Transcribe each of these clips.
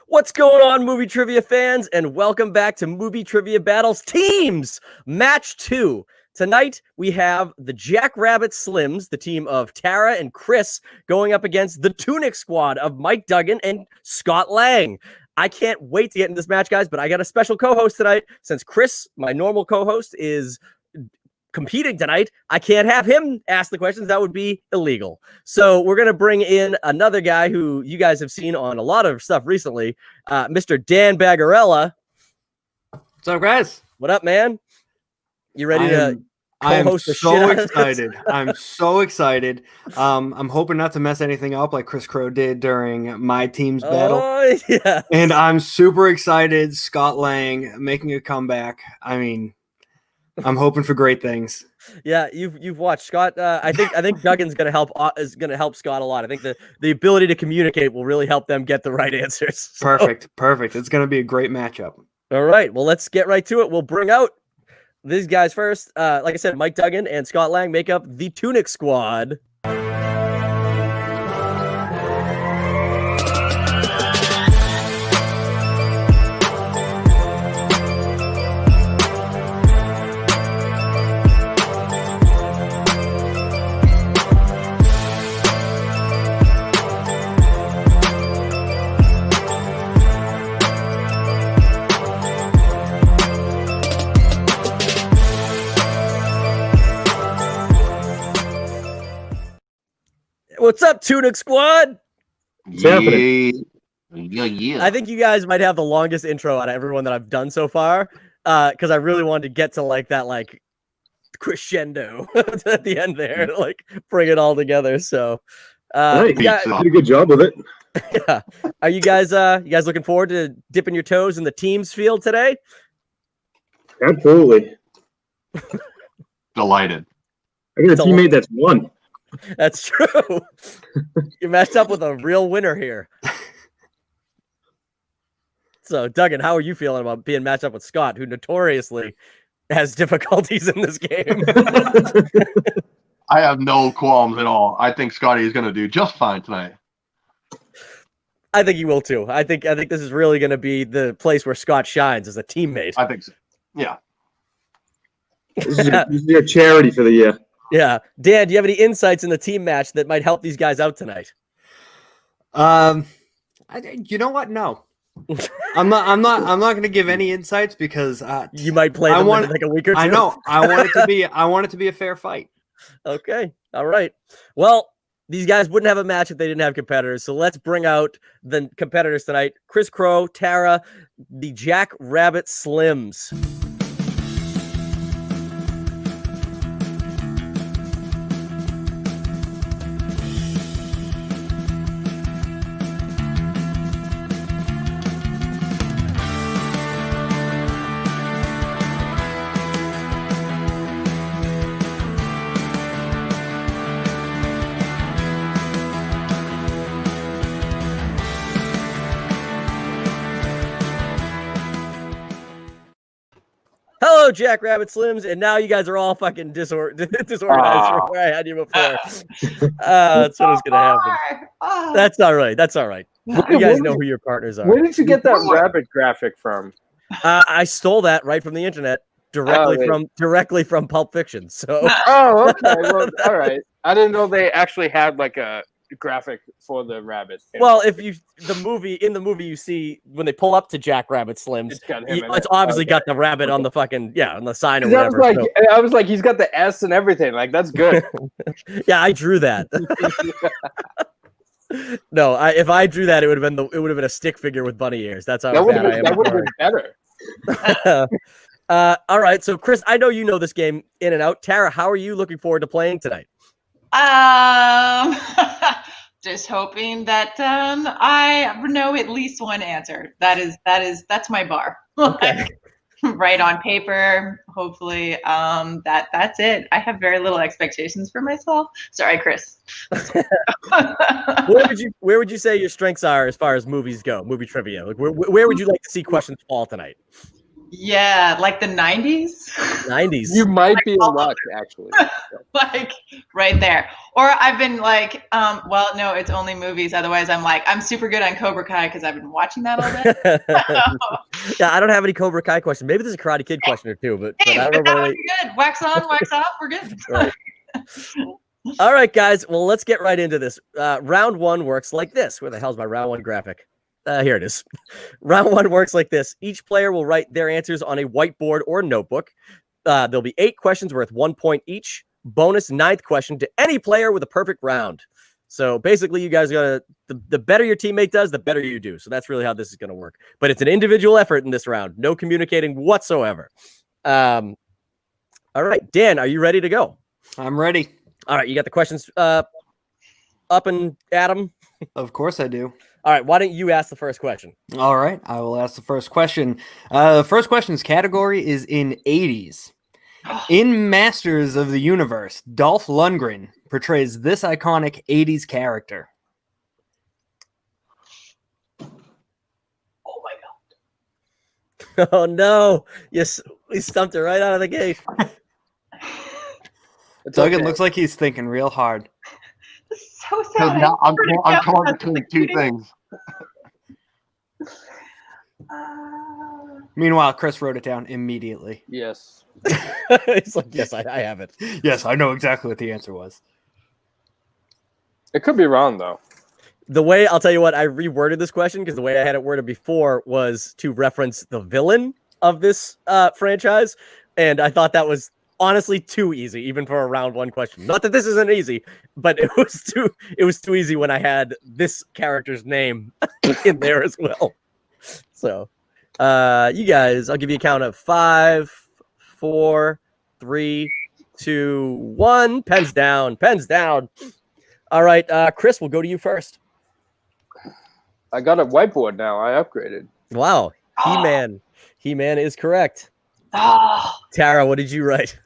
What's going on, movie trivia fans, and welcome back to Movie Trivia Battles Teams Match 2. Tonight, we have the Jackrabbit Slims, the team of Tara and Chris, going up against the Tuneic Squad of Mike Duggan and Scott Lang. I can't wait to get in this match, guys, but I got a special co-host tonight. Since Chris, my normal co-host, is competing tonight, I can't have him ask the questions. That would be illegal. So we're going to bring in another guy who you guys have seen on a lot of stuff recently, Mr. Dan Bagarella. What's up, guys? What up, man? You ready to co-host the shit so out of excited. this? I'm so excited. I'm hoping not to mess anything up like Chris Crowe did during my team's battle. Oh, yeah. And I'm super excited. Scott Lang making a comeback. I mean, I'm hoping for great things. Yeah, you've watched Scott. I think Duggan's gonna help Scott a lot. I think the ability to communicate will really help them get the right answers. So. Perfect. It's gonna be a great matchup. All right, well, let's get right to it. We'll bring out these guys first. Like I said, Mike Duggan and Scott Lang make up the Tuneic Squad. What's up, Tuneic Squad? Yeah. I think you guys might have the longest intro out of everyone that I've done so far, because I really wanted to get to that crescendo at the end there, to bring it all together. So, Hey, you did a good job with it. Yeah. Are you guys looking forward to dipping your toes in the teams field today? Absolutely. Delighted. I got a teammate that's won. That's true. You matched up with a real winner here. So, Duggan, how are you feeling about being matched up with Scott, who notoriously has difficulties in this game? I have no qualms at all. I think Scotty is going to do just fine tonight. I think he will too. I think this is really going to be the place where Scott shines as a teammate. I think so. Yeah. This is your charity for the year. Yeah. Dan, do you have any insights in the team match that might help these guys out tonight? You know what? No. I'm not going to give any insights because you might play them in like a week or two. I know. I want it to be a fair fight. Okay. All right. Well, these guys wouldn't have a match if they didn't have competitors. So let's bring out the competitors tonight. Chris Crowe, Tara, the Jackrabbit Slims. Hello, Jackrabbit Slims, and now you guys are all fucking disorganized from where I had you before. That's what was going to happen. That's all right. That's all right. You guys know who your partners are. Where did you get that rabbit graphic from? I stole that right from the internet, directly from Pulp Fiction. So. Oh, okay. Well, all right. I didn't know they actually had like a graphic for the rabbit. Well, if in the movie you see when they pull up to Jackrabbit Slims, it's obviously got the rabbit on the fucking on the sign or whatever. I was like, he's got the S and everything. Like, that's good. Yeah, I drew that. No, if I drew that, it would have been a stick figure with bunny ears. That's how bad I am. That would have been better. All right, so Chris, I know you know this game in and out. Tara, how are you looking forward to playing tonight? Just hoping that I know at least one answer. That's my bar. Okay. write on paper. Hopefully, that's it. I have very little expectations for myself. Sorry, Chris. Where would you say your strengths are as far as movies go? Movie trivia. Like where would you like to see questions fall tonight? Yeah, like the 90s. 90s. You might be in luck, actually. Like right there. Or I've been like, well, no, it's only movies. Otherwise, I'm super good on Cobra Kai because I've been watching that all day. Yeah, I don't have any Cobra Kai questions. Maybe there's a Karate Kid question or two, but Hey, I but don't that know. would be good. Wax on, wax off. We're good. Right. All right, guys. Well, let's get right into this. Round one works like this. Where the hell's my round one graphic? Here it is. Round one works like this. Each player will write their answers on a whiteboard or notebook. There'll be 8 questions worth 1 point each. Bonus 9th question to any player with a perfect round. So basically, you guys gotta the better your teammate does, the better you do. So that's really how this is gonna work. But it's an individual effort in this round. No communicating whatsoever. All right, Dan, are you ready to go? I'm ready. All right, you got the questions up and Adam. Of course I do. All right, why don't you ask the first question? All right, I will ask the first question. The first question's category is in 80s. In Masters of the Universe, Dolph Lundgren portrays this iconic 80s character. Oh my God. Oh no! Yes, we stumped it right out of the gate. Duggan looks like he's thinking real hard. So Because sad. now I'm torn between two things. Meanwhile, Chris wrote it down immediately. Yes. It's like, yes, I have it. Yes, I know exactly what the answer was. It could be wrong, though. The way, I'll tell you what, I reworded this question because the way I had it worded before was to reference the villain of this franchise. And I thought that was honestly too easy, even for a round one question. Not that this isn't easy, but it was too easy when I had this character's name in there as well. So, you guys, I'll give you a count of 5, 4, 3, 2, 1. Pens down. Pens down. All right, Chris, we'll go to you first. I got a whiteboard now. I upgraded. Wow, He-Man. He-Man is correct. Oh, Tara, what did you write?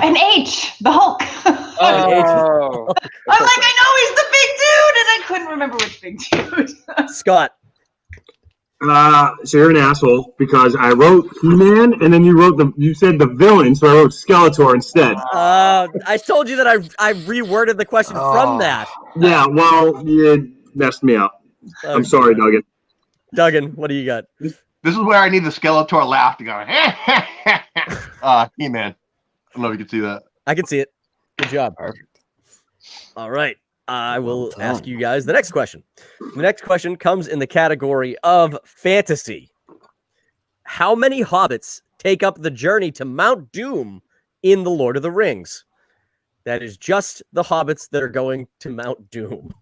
an H, the Hulk. Oh. I'm like, I know he's the big dude, and I couldn't remember which big dude. Scott. So you're an asshole because I wrote He-Man and then you said the villain, so I wrote Skeletor instead. I told you that I reworded the question from that. Yeah, well, you messed me up. I'm sorry, Duggan. Duggan, what do you got? This is where I need the Skeletor laugh to go. He-Man. I don't know if you can see that. I can see it. Good job. Perfect. All right. I will ask you guys the next question. The next question comes in the category of fantasy. How many hobbits take up the journey to Mount Doom in The Lord of the Rings? That is just the hobbits that are going to Mount Doom.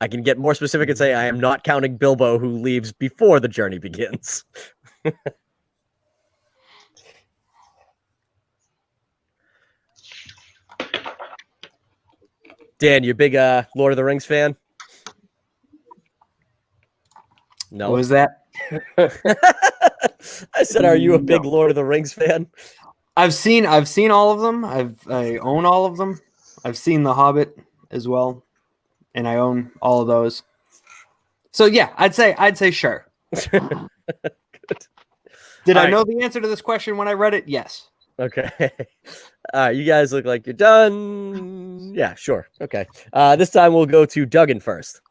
I can get more specific and say I am not counting Bilbo, who leaves before the journey begins. Dan, you a big Lord of the Rings fan? No. What was that? I said, are you a big Lord of the Rings fan? I've seen all of them. I own all of them. I've seen The Hobbit as well, and I own all of those. So yeah, I'd say sure. Good. Did All I right. know the answer to this question when I read it? Yes. Okay. All right, you guys look like you're done. Yeah, sure. Okay. This time we'll go to Duggan first.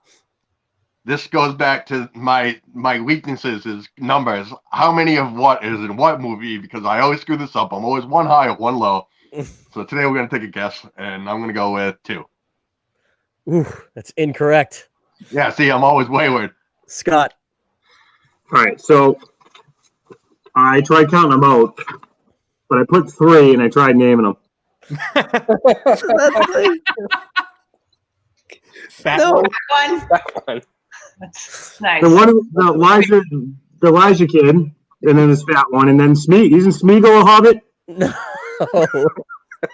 This goes back to my weaknesses is numbers. How many of what is in what movie? Because I always screw this up. I'm always one high or one low. So today we're going to take a guess, and I'm going to go with 2. Ooh, that's incorrect. Yeah, see, I'm always wayward. Scott. All right, so I tried counting them out, but I put 3 and I tried naming them. Fat No. one. One. That's nice. The one, the Elijah kid, and then this fat one, and then Smeagol. Isn't Smeagol a hobbit? No.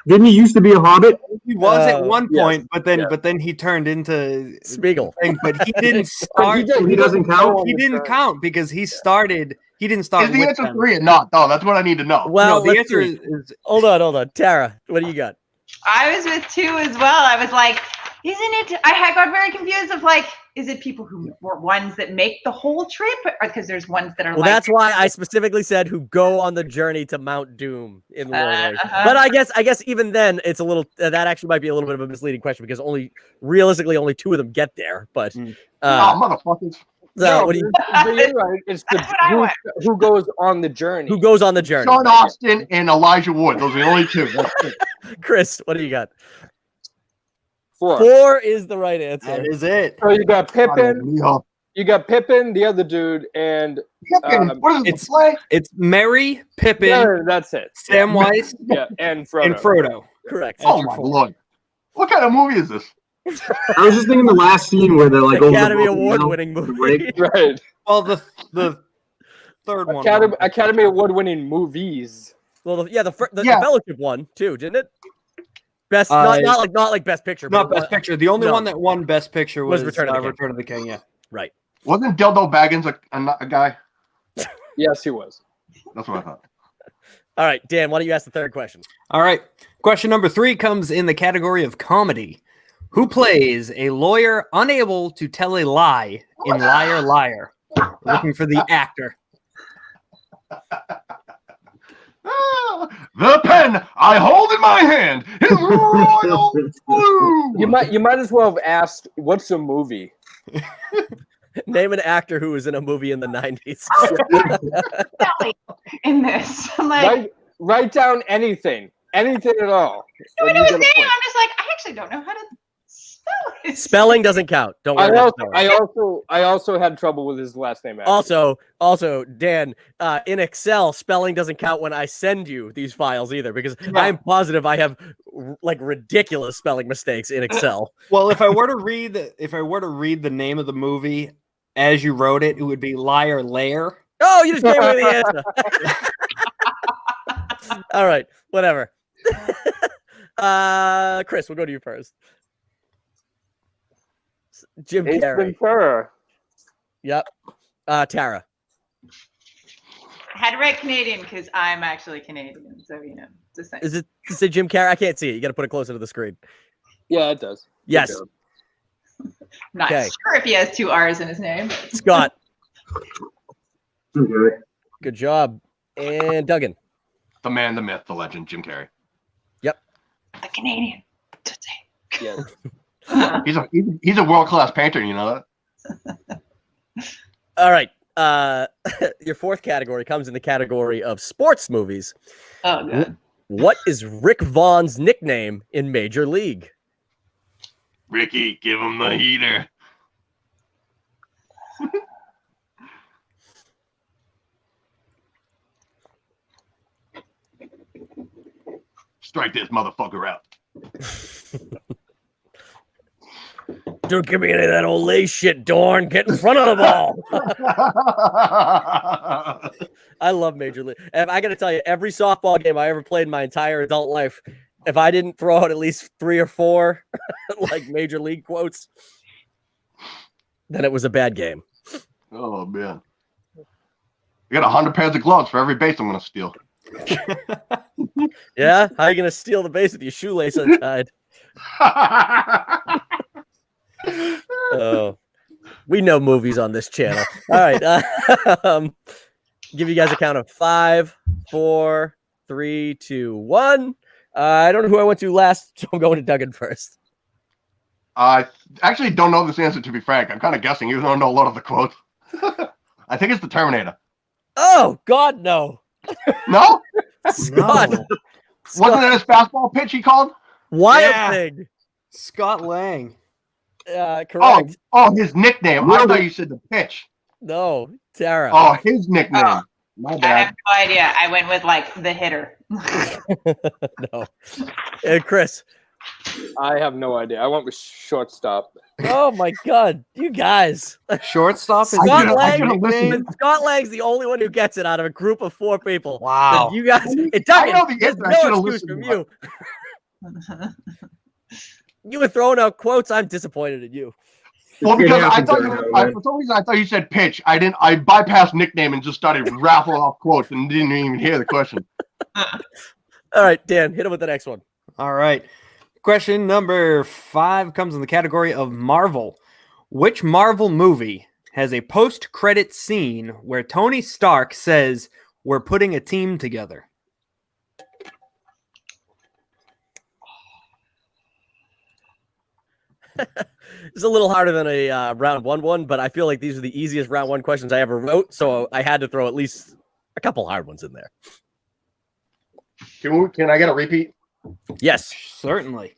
Didn't he used to be a hobbit? He was at one yes, point, but then he turned into Spiegel. thing, but he didn't start. He doesn't count? He didn't count because he started. He didn't start Is the with answer them. 3 or not? No, that's what I need to know. Well, No, the let's answer see. is Hold on. Tara, what do you got? I was with 2 as well. I was like, isn't it? I had got very confused of like, is it people who were ones that make the whole trip, or because there's ones that are Well, like. that's why I specifically said who go on the journey to Mount Doom in Lord of the Rings. Uh-huh. But I guess even then it's a little that actually might be a little bit of a misleading question because realistically only 2 of them get there. But Oh, motherfuckers. so what do you? But you're right. It's That's what I want. who goes on the journey. Who goes on the journey? Sean Austin and Elijah Wood. Those are the only 2. That's it. Chris, what do you got? 4. 4 is the right answer. that is it. So you got Pippin. Oh, You got Pippin, the other dude, and Pippin. What is it? it's- The play? It's Merry, Pippin, yeah, that's it. Samwise, Yeah, and Frodo. and Frodo. Correct. Oh my lord! What kind of movie is this? I was just thinking the last scene where they're like over the Academy volcano. Award-winning movie. Right. Right. Well, the third one. Academy Award-winning movies. Well, the Yeah. Fellowship one too, didn't it? Best, Uh, not like Best Picture, Not but Best Picture. The only no. one that won Best Picture was Return of the King. Return of the King. Yeah. Right. Wasn't Dildo Baggins a guy? Yes, he was. That's what I thought. All right, Dan, why don't you ask the third question? All right. Question number 3 comes in the category of comedy. Who plays a lawyer unable to tell a lie in Liar Liar? Looking for the actor. The pen I hold in my hand is royal blue. You might as well have asked, "What's a movie?" Name an actor who was in a movie in the 90s. in this. I'm like, Write down anything at all. no, and I you was get a saying, point. I'm just like, I actually don't know how to spell it. Spelling doesn't count. Don't worry. about spelling. I also had trouble with his last name. Actually. Also, Dan, in Excel, spelling doesn't count when I send you these files either, because I'm positive I have like ridiculous spelling mistakes in Excel. Well, if I were to read the name of the movie as you wrote it, it would be Liar Lair. Oh, you just gave me the answer. All right, whatever. Chris, we'll go to you first. Jim Ace Carrey. Ventura. Yep. Tara. I had to write Canadian because I'm actually Canadian, so just saying. Is it Jim Carrey? I can't see it. You got to put it closer to the screen. Yeah, it does. Yes. It does. Not Okay. sure if he has 2 R's in his name. Scott. Okay. Good job. And Duggan. The man, the myth, the legend, Jim Carrey. The Canadian. Just saying. Yeah. He's a world class painter. You know that. All right. Your 4th category comes in the category of sports movies. Oh, good. What is Rick Vaughn's nickname in Major League? Ricky, give him the heater. Strike this motherfucker out. Don't give me any of that old lay shit, Dorn. Get in front of the ball. I love Major League. And I got to tell you, every softball game I ever played in my entire adult life, if I didn't throw out at least 3 or 4 like Major League quotes, then it was a bad game. Oh man. I got 100 pairs of gloves for every base I'm gonna steal. Yeah? How are you going to steal the base with your shoelace untied? Oh, we know movies on this channel. All right. Give you guys a count of 5, 4, 3, 2, 1. I don't know who I went to last, so I'm going to Duggan first. I actually don't know this answer, to be frank. I'm kind of guessing, even though I know a lot of the quotes. I think it's the Terminator. Oh, God, no. No? Scott. No. Wasn't that his fastball pitch he called? Wild Yeah. Thing. Scott Lang. Correct. Oh, his nickname. I thought you said the pitch. No, Tara. Oh, his nickname. Oh. My I bad. have no idea. I went with like the hitter. No. And Chris. I have no idea. I went with shortstop. Oh my God, you guys! Shortstop is Scott his Lang. nickname? Scott Lang's the only one who gets it out of a group of 4 people. Wow. You guys, it I know Duggan, the there's answer. I no should've excuse listened from to you. You were throwing out quotes. I'm disappointed in you. Well, because I happens thought every now and I, then. for some reason I thought you said pitch. I didn't. I bypassed nickname and just started raffling off quotes and didn't even hear the question. All right, Dan, hit him with the next one. All right. Question number 5 comes in the category of Marvel. Which Marvel movie has a post-credit scene where Tony Stark says, "We're putting a team together"? It's a little harder than a round one, but I feel like these are the easiest round 1 questions I ever wrote, so I had to throw at least a couple hard ones in there. Can I get a repeat? Yes. Certainly.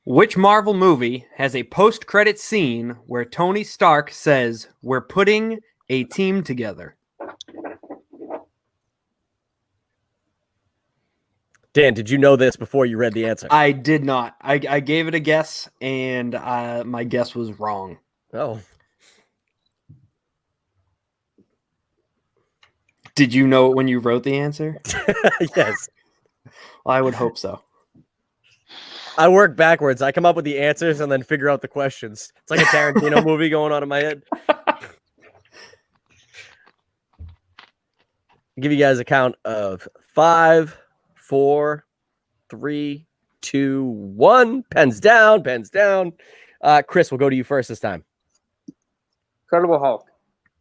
Which Marvel movie has a post-credit scene where Tony Stark says, "We're putting a team together"? Dan, did you know this before you read the answer? I did not. I gave it a guess, and my guess was wrong. Oh. Did you know it when you wrote the answer? Yes. Well, I would hope so. I work backwards. I come up with the answers and then figure out the questions. It's like a Tarantino movie going on in my head. I'll give you guys a count of 5, 4, 3, 2, 1. Pens down, pens down. Chris, we'll go to you first this time. Incredible Hulk.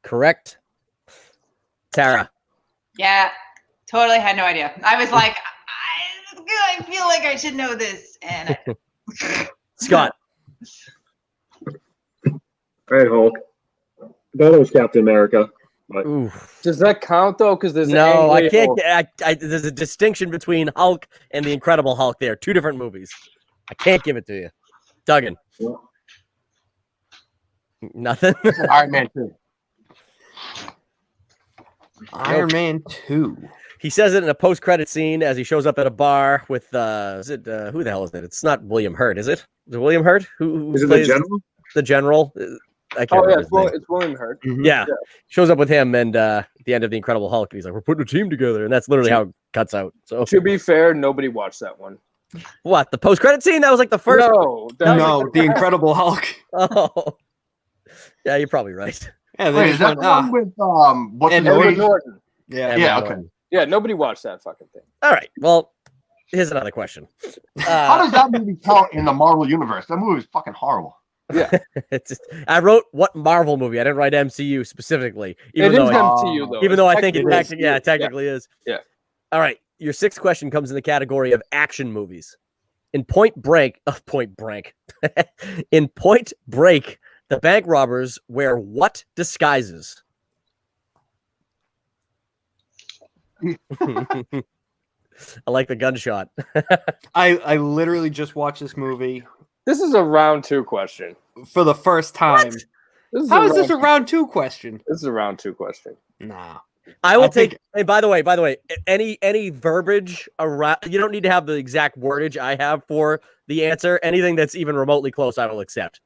Correct. Tara. Yeah, totally had no idea. I was like, I feel like I should know this. And Scott. All right, Hulk. I thought it was Captain America. But Ooh. Does that count though? Because there's No, I Ang can't. Lee There's a distinction between Hulk and the Incredible Hulk there. 2 different movies. I can't give it to you. Duggan. Nothing. Iron Man 2. Iron Man 2. He says it in a post-credit scene as he shows up at a bar with is it who the hell is it? It's not William Hurt, is it? Is it William Hurt? Who is it the plays general? the general? I can't Oh yeah, remember his name. it's William Hurt. Yeah. Shows up with him and at the end of the Incredible Hulk, and he's like, "We're putting a team together," and that's literally how it cuts out. So To be fair, nobody watched that one. what? The post-credit scene? That was like the first. No, that was No, the Incredible Hulk. Oh. Yeah, you're probably right. Yeah, they Wait, is just that went, the one with what's And his Edward name? Norton. yeah. Yeah, Edward okay. Norton. Yeah, nobody watched that fucking thing. All right. Well, here's another question. How does that movie count in the Marvel universe? That movie is fucking horrible. It's just, I wrote what Marvel movie. I didn't write MCU specifically, even It though is I, MCU though. even though I think it Technically technically is. Yeah. All right. Your 6th question comes in the category of action movies. In Point Break, in Point Break, the bank robbers wear what disguises? I like the gunshot. I literally just watched this movie This is a round 2 question. for the first time. How is this a round 2 question? This is a round 2 question. Nah. I will I think- take. Hey, by the way, any verbiage around, you don't need to have the exact wordage I have for the answer. Anything that's even remotely close, I will accept,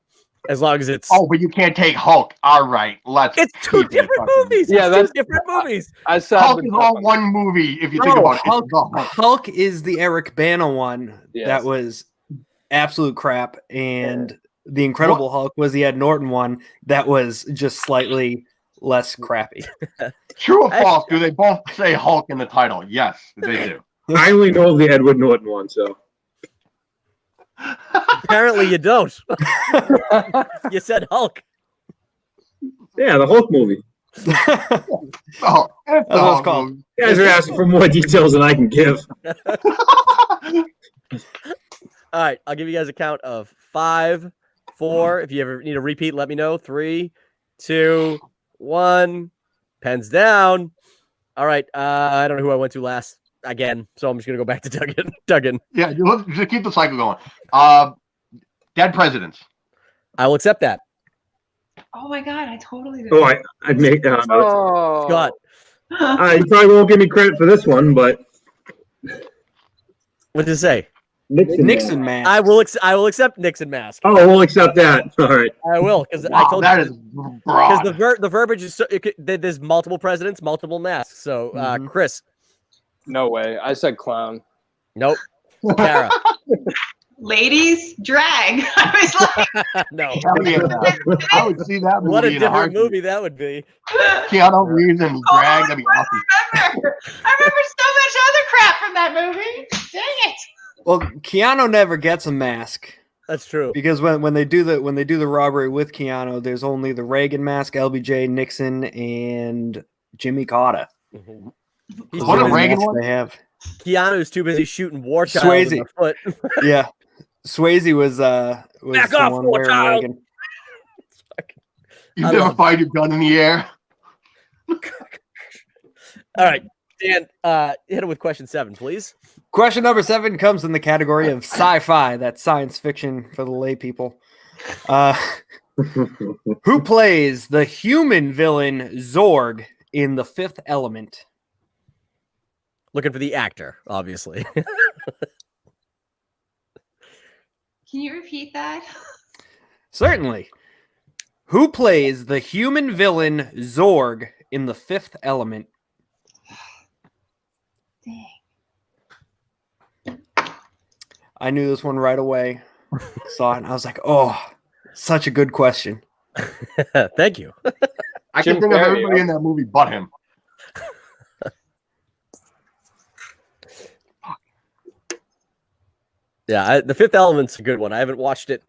as long as it's. Oh, but you can't take Hulk. All right, let's. It's 2 keep it different fucking- movies. Yeah, It's that's- 2 different movies. I said Hulk is all one movie if you think No, about it. Hulk, It's all Hulk. Hulk is the Eric Bana one Yes. that was absolute crap, and the Incredible Hulk was the Ed Norton one that was just slightly less crappy. True or false? Do they both say Hulk in the title? Yes, they do. I only know the Edward Norton one, so Apparently, you don't. You said Hulk. yeah, the Hulk movie. Oh, it's That's what it's called. You guys are asking for more details than I can give. All right, I'll give you guys a count of 5, 4. If you ever need a repeat, let me know. 3, 2, 1. Pens down. All right. I don't know who I went to last again, so I'm just gonna go back to Duggan. Duggan. Yeah, just keep the cycle going. Dead presidents. I will accept that. oh my god, I totally did. Oh, I'd make. Oh, Scott. You probably won't give me credit for this one, but What did it say? Nixon mask. I will accept Nixon mask. Oh, we'll accept that. All right. I will, because I Wow, told that you. is broad. Because the verbiage is there's multiple presidents, multiple masks. So, Chris, No way. I said clown. nope. Tara, Ladies, drag. I was like, no. Hell yeah. I would see that movie What a in a different heartbeat. movie that would be. Keanu Reeves and drag, that'd be I awesome. remember so much other crap from that movie. Dang it. Well, Keanu never gets a mask That's true. because when they do the robbery with Keanu, there's only the Reagan mask, LBJ, Nixon, and Jimmy Carter. Mhm. Those What are a the Reagan masks one? they have. Keanu's too busy shooting War Child Swayze. in the foot. Yeah, Swayze was Back the off, one War wearing Child! Reagan. You I never love- fired your gun in the air? All right, Dan, hit it with question 7, please. Question number 7 comes in the category of sci-fi. That's science fiction for the lay people. Who plays the human villain Zorg in The Fifth Element? Looking for the actor, obviously. Can you repeat that? Certainly. Who plays the human villain Zorg in The Fifth Element? Dang. I knew this one right away. Saw it and I was like, oh, such a good question. Thank you. I Jim can think of Carrey, everybody in that movie but him. Yeah, The Fifth Element's a good one. I haven't watched it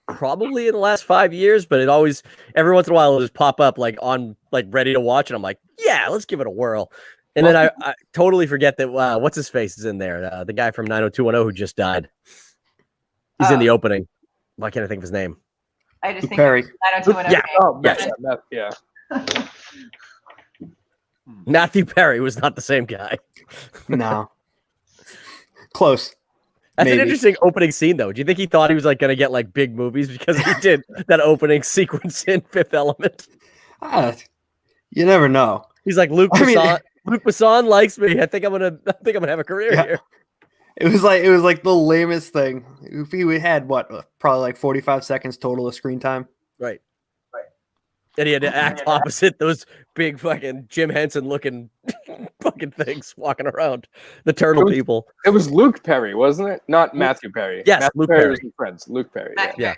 probably in the last 5 years, but it always, every once in a while, it'll just pop up like on, like ready to watch, and I'm like, yeah, let's give it a whirl. And then I totally forget that what's his face is in there, the guy from 90210 who just died. He's in the opening. Why can't I think of his name? I just Luke think Perry. 90210. Yeah. Oh, Yes. yeah. Matthew Perry was not the same guy. No. Close. That's an Maybe. interesting opening scene, though. Do you think he thought he was like going to get like big movies because he did that opening sequence in Fifth Element? You never know. He's like, Luke I mean- Besson. Luke Besson likes me. I think I'm gonna have a career Yeah. here. It was like the lamest thing. If he had probably like 45 seconds total of screen time. Right. And he had to act opposite those big fucking Jim Henson looking fucking things walking around. The turtle people. It was Luke Perry, wasn't it? Not Matthew Perry. Yes, Matthew Luke Perry Perry. was in Friends. Luke Perry. Yeah. Matthew Yeah.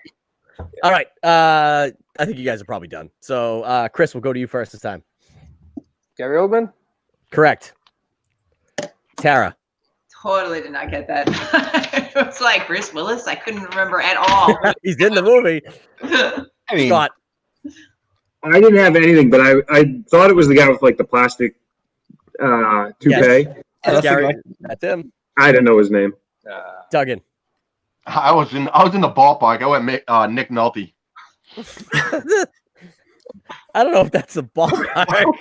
Perry. All right. I think you guys are probably done. So Chris, we'll go to you first this time. Gary Oldman? Correct. Tara. Totally did not get that. It was like Bruce Willis. I couldn't remember at all. He's in the movie. I mean, Scott. I didn't have anything, but I thought it was the guy with like the plastic toupee. Yes. that's Gary. the guy. That's him. I didn't know his name. Duggan. I was in the ballpark. I went Nick Nolte. I don't know if that's the ballpark.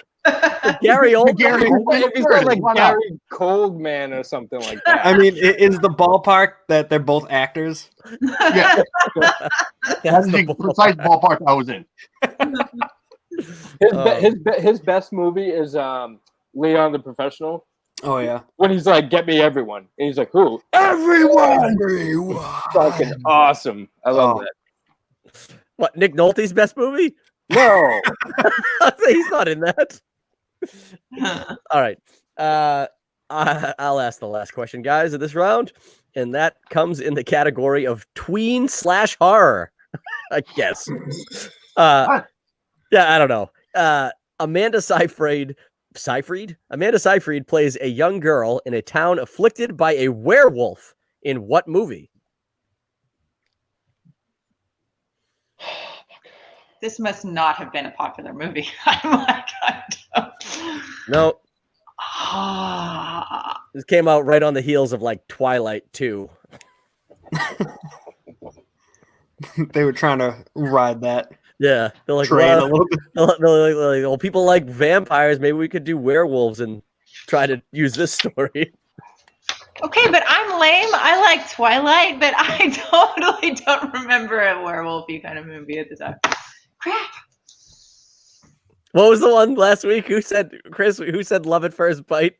Gary Oldman. Gary Oldman. If he's got like Why not? Gary Coldman or something like that. I mean, is the ballpark that they're both actors? Yeah, That's that's the the precise ballpark I was in. His best movie is Leon the Professional, Oh yeah. when he's like, "Get me everyone," and he's like, "Who? Everyone. Fucking awesome! I love Oh. that." What, Nick Nolte's best movie? No, He's not in that. All right. I'll ask the last question, guys, of this round, and that comes in the category of tween/horror, I guess. What? Yeah, I don't know. Amanda Seyfried plays a young girl in a town afflicted by a werewolf in what movie? This must not have been a popular movie. I'm like, I don't. No, Ah. this came out right on the heels of like Twilight 2. They were trying to ride that Yeah, they're like, train a well, little bit. they're like, well, people like vampires. Maybe we could do werewolves and try to use this story. Okay, but I'm lame. I like Twilight, but I totally don't remember a werewolfy kind of movie at the time. Crap. What was the one last week? Who said, Chris? Who said "Love at First Bite"?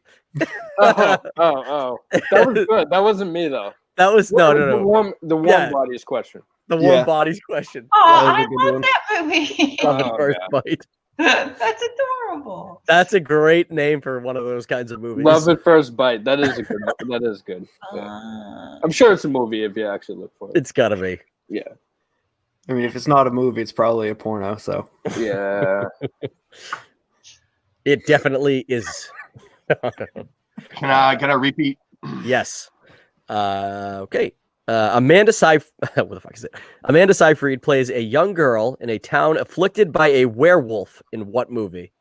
oh, that was good. That wasn't me though. That was no. The warm Yeah. bodies question. The warm bodies question. Oh, That was I a good love one. that movie. Love at Oh, first yeah. bite. That's adorable. That's a great name for one of those kinds of movies. Love at first bite. That is a good. That is good. Yeah. I'm sure it's a movie if you actually look for it. It's gotta be. Yeah. I mean, if it's not a movie, it's probably a porno. So Yeah. It definitely is. Can I repeat? Yes. Okay. Amanda what the fuck is it? Amanda Seyfried plays a young girl in a town afflicted by a werewolf in what movie?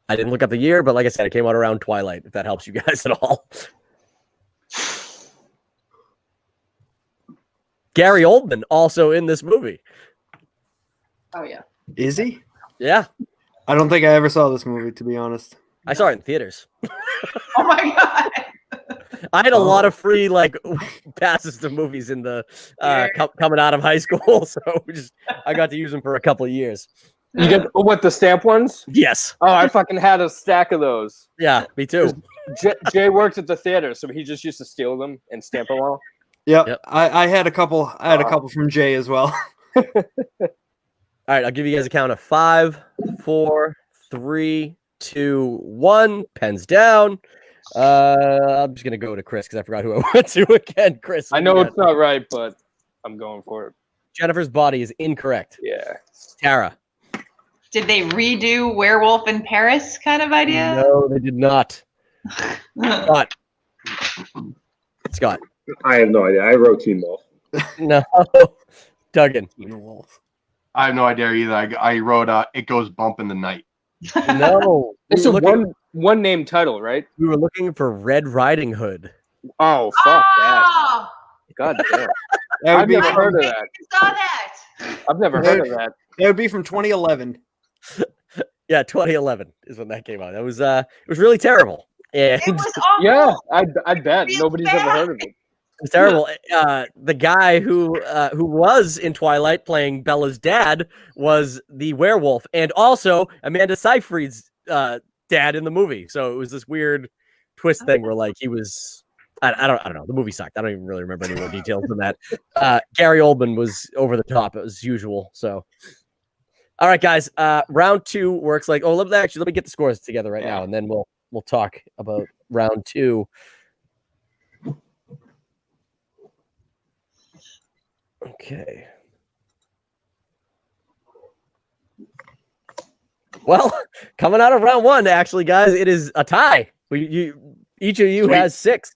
I didn't look up the year, but like I said, it came out around Twilight, if that helps you guys at all. Gary Oldman also in this movie. Oh yeah. is he? Yeah. I don't think I ever saw this movie, to be honest. I saw it in theaters. Oh my god. I had a lot of free passes to movies in the coming out of high school, so I got to use them for a couple of years. You get what, the stamp ones? Yes. Oh, I fucking had a stack of those. Yeah, me too. Jay worked at the theater, so he just used to steal them and stamp them all. Yep. I had a couple. I had a couple from Jay as well. All right, I'll give you guys a count of 5, 4, 3, 2, 1. Pens down. I'm just gonna go to Chris because I forgot who I went to again. Chris. I know it's not right, but I'm going for it. Jennifer's body is incorrect. Yeah. Tara. Did they redo Werewolf in Paris kind of idea? No, they did not. Scott. I have no idea. I wrote Teen Wolf. No. Duggan. I have no idea either. I wrote "It Goes Bump in the Night." No. It's a one name title, right? We were looking for Red Riding Hood. Oh, fuck that. Oh, God damn. That I've would be never heard of that. I saw that. I've never heard of that. That would be from 2011. Yeah, 2011 is when that came out. It was really terrible. And It was awful. Yeah, I bet Really nobody's bad. ever heard of it. it was terrible. The guy who was in Twilight playing Bella's dad was the werewolf, and also Amanda Seyfried's dad in the movie. So it was this weird twist thing where he was. I don't know. The movie sucked. I don't even really remember any more details than that. Gary Oldman was over the top as usual. So, all right, guys. Round 2 works let me get the scores together right now, and then we'll talk about round 2. Okay. Well, coming out of round 1, actually, guys, it is a tie. Each of you has 6.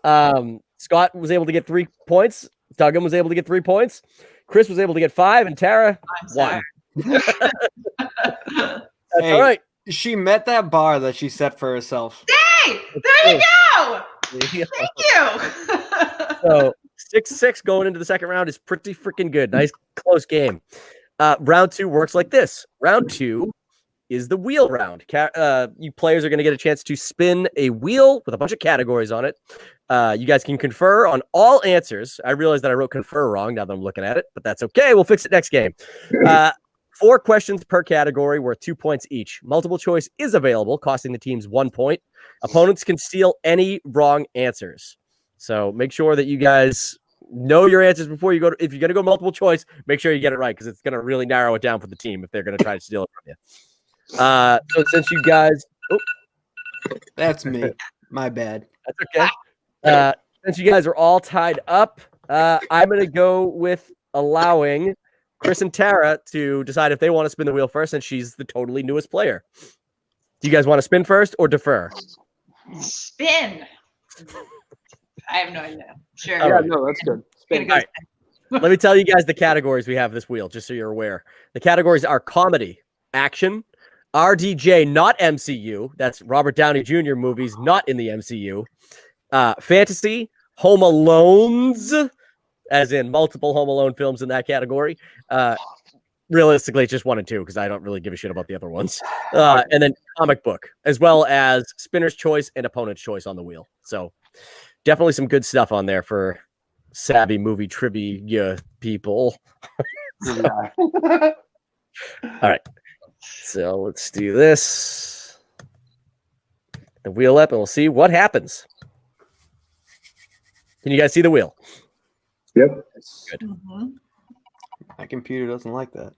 Scott was able to get 3 points. Duggan was able to get 3 points. Chris was able to get 5, and Tara 1. That's all right. She met that bar that she set for herself. Hey, there you go. Thank you. So 6-6 going into the second round is pretty freaking good. Nice close game. Round 2 works like this. Round 2 is the wheel round. You players are going to get a chance to spin a wheel with a bunch of categories on it. You guys can confer on all answers. I realize that I wrote confer wrong now that I'm looking at it, but that's okay. We'll fix it next game. 4 questions per category worth 2 points each. Multiple choice is available, costing the teams 1 point. Opponents can steal any wrong answers. So make sure that you guys know your answers before you go. If you're going to go multiple choice, make sure you get it right because it's going to really narrow it down for the team if they're going to try to steal it from you. So since you guys... That's me. My bad. That's okay. Since you guys are all tied up, I'm going to go with allowing Chris and Tara to decide if they want to spin the wheel first, and she's the totally newest player. Do you guys want to spin first or defer? Spin. I have no idea. Sure. Yeah, no, that's good. Spin. All right. Let me tell you guys the categories we have this wheel, just so you're aware. The categories are comedy, action, RDJ, not MCU. That's Robert Downey Jr. movies, not in the MCU. Fantasy, Home Alones, as in multiple Home Alone films in that category. Realistically, it's just 1 and 2 because I don't really give a shit about the other ones. And then comic book, as well as spinner's choice and opponent's choice on the wheel. So definitely some good stuff on there for savvy movie trivia people. All right. So let's do this. the wheel up and we'll see what happens. Can you guys see the wheel? Yep. Mhm. My computer doesn't like that.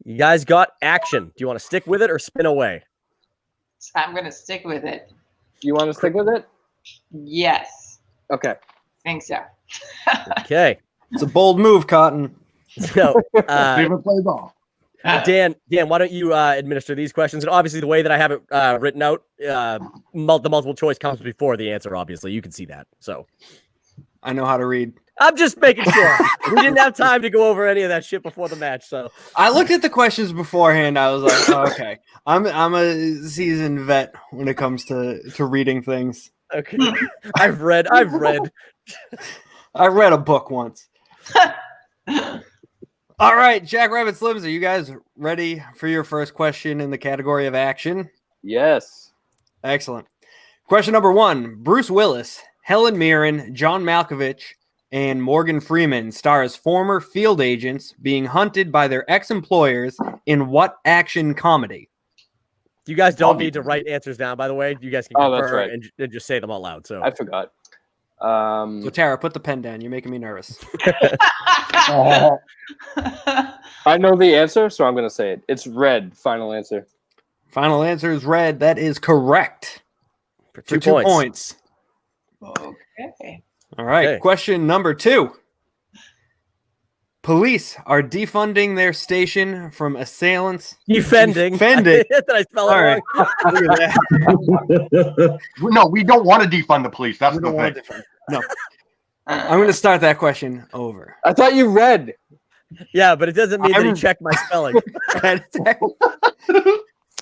You guys got action. Do you want to stick with it or spin away? So I'm gonna stick with it. You want to stick with it? Yes, Okay. think so. Okay. It's a bold move, Cotton. So, Favorite play ball. Dan, why don't you administer these questions? And obviously, the way that I have it written out, the multiple choice comes before the answer. Obviously, you can see that. So I know how to read. I'm just making sure. We didn't have time to go over any of that shit before the match. So I looked at the questions beforehand. I was like, oh, okay, I'm a seasoned vet when it comes to reading things. okay, I've read. I read a book once. All right, Jackrabbit Slims, are you guys ready for your first question in the category of action? Yes. Excellent. Question number 1. Bruce Willis, Helen Mirren, John Malkovich, and Morgan Freeman star as former field agents being hunted by their ex-employers in what action comedy? You guys don't need to write answers down, by the way. You guys can Oh, confer that's right. and just say them out loud. So I forgot. So, Tara, put the pen down. You're making me nervous. I know the answer, so I'm going to say it. It's red. Final answer. Final answer is red. That is correct. for For 2 points. 2 points. Okay. All right. Okay. Question number 2. Police are defunding their station from assailants. Defending. Defending. Did I spell it All wrong? right. Look at that. No, we don't want to defund the police. That's We the don't want thing. to defund. No. I'm going to start that question over. I thought you read. Yeah, but it doesn't mean that he I'm- checked my spelling.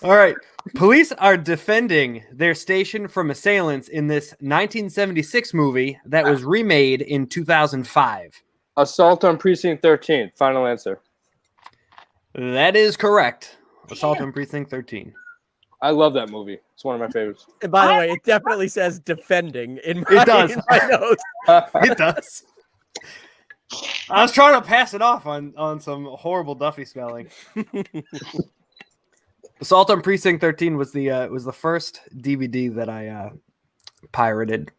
All right. Police are defending their station from assailants in this 1976 movie that was remade in 2005. Assault on Precinct 13. Final answer. That is correct. Assault on Precinct 13. I love that movie. It's one of my favorites. And by the way, it definitely says defending in my, does. in my notes. It does. I was trying to pass it off on some horrible Duffy spelling. Assault on Precinct 13 was the first DVD that I pirated.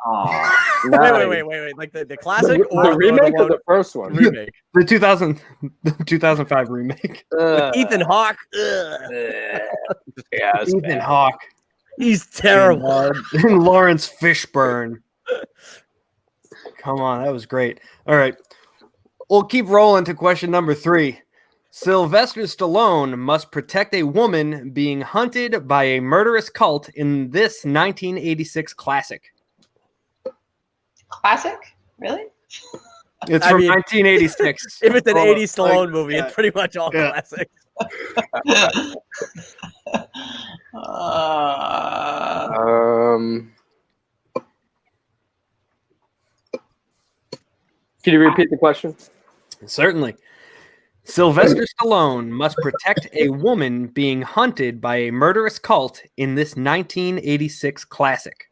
Oh. Wait. Like the classic or The remake the or the first one? remake? The 2005 remake. Ethan Hawke. Yeah, it's Ethan bad. Hawke. He's terrible. And Lawrence Fishburne. Come on, that was great. All right. We'll keep rolling to question number 3. Sylvester Stallone must protect a woman being hunted by a murderous cult in this 1986 classic. Classic? Really? It's I from mean, 1986. If it's an Oh, 80s Stallone like, movie, yeah. it's pretty much all Yeah. classic. Can you repeat the question? Certainly. Sylvester Stallone must protect a woman being hunted by a murderous cult in this 1986 classic.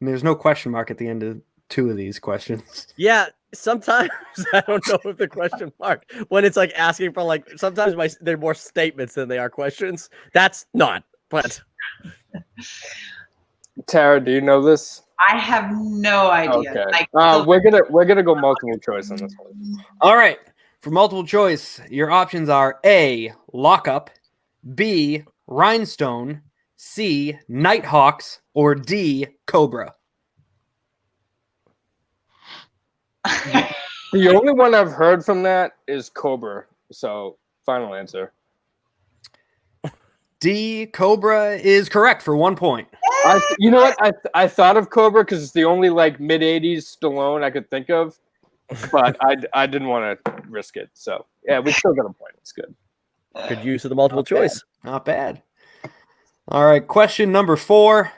And there's no question mark at the end of 2 of these questions. Yeah, sometimes I don't know if the question mark when it's like asking for like sometimes they're more statements than they are questions. That's not, but Tara, do you know this? I have no idea. Okay. Like, We're gonna go multiple choice on this one. All right. For multiple choice, your options are A, Lockup, B, Rhinestone, C, Nighthawks, or D, Cobra. The only one I've heard from that is Cobra. So, final answer. D, Cobra is correct for 1 point. You know what? I thought of Cobra because it's the only like mid '80s Stallone I could think of, but I didn't want to risk it. So yeah, we still got a point. It's good. good use of the multiple choice. Not bad. All right. Question number 4.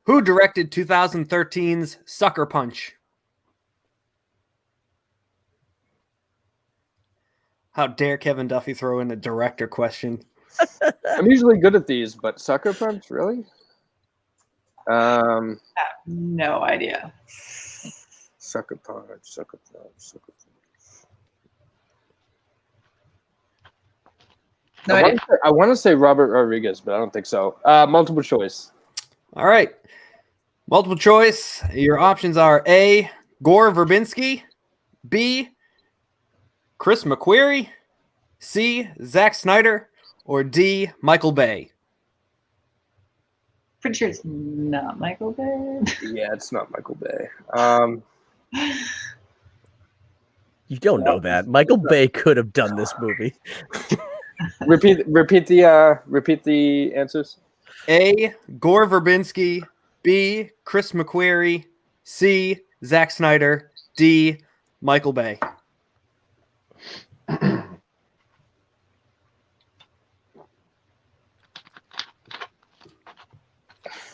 Who directed 2013's Sucker Punch? How dare Kevin Duffy throw in a director question? I'm usually good at these, but Sucker Punch, really? no idea. Sucker Punch, Sucker Punch, Sucker Punch. No idea. I want to say Robert Rodriguez, but I don't think so. Multiple choice. All right. Multiple choice. Your options are A, Gore Verbinski, B, Chris McQuarrie, C, Zack Snyder, or D, Michael Bay. Pretty sure it's not Michael Bay. Yeah, it's not Michael Bay. You don't know that. Michael Bay could have done this movie. Repeat the answers. A, Gore Verbinski, B, Chris McQuarrie, C, Zack Snyder, D, Michael Bay.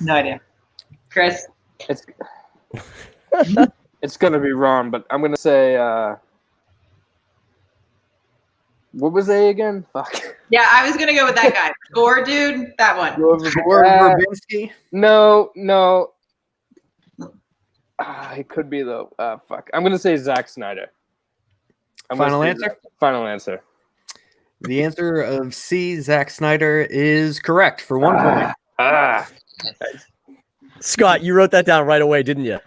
No idea. Chris. It's gonna be wrong, but I'm gonna say what was A again? Fuck. Yeah, I was gonna go with that guy. Gore dude, that one. Gore Verbinski. No. It could be though. Fuck. I'm gonna say Zack Snyder. Final answer? Final answer. The answer of C, Zack Snyder, is correct for 1 point. Scott, you wrote that down right away, didn't you?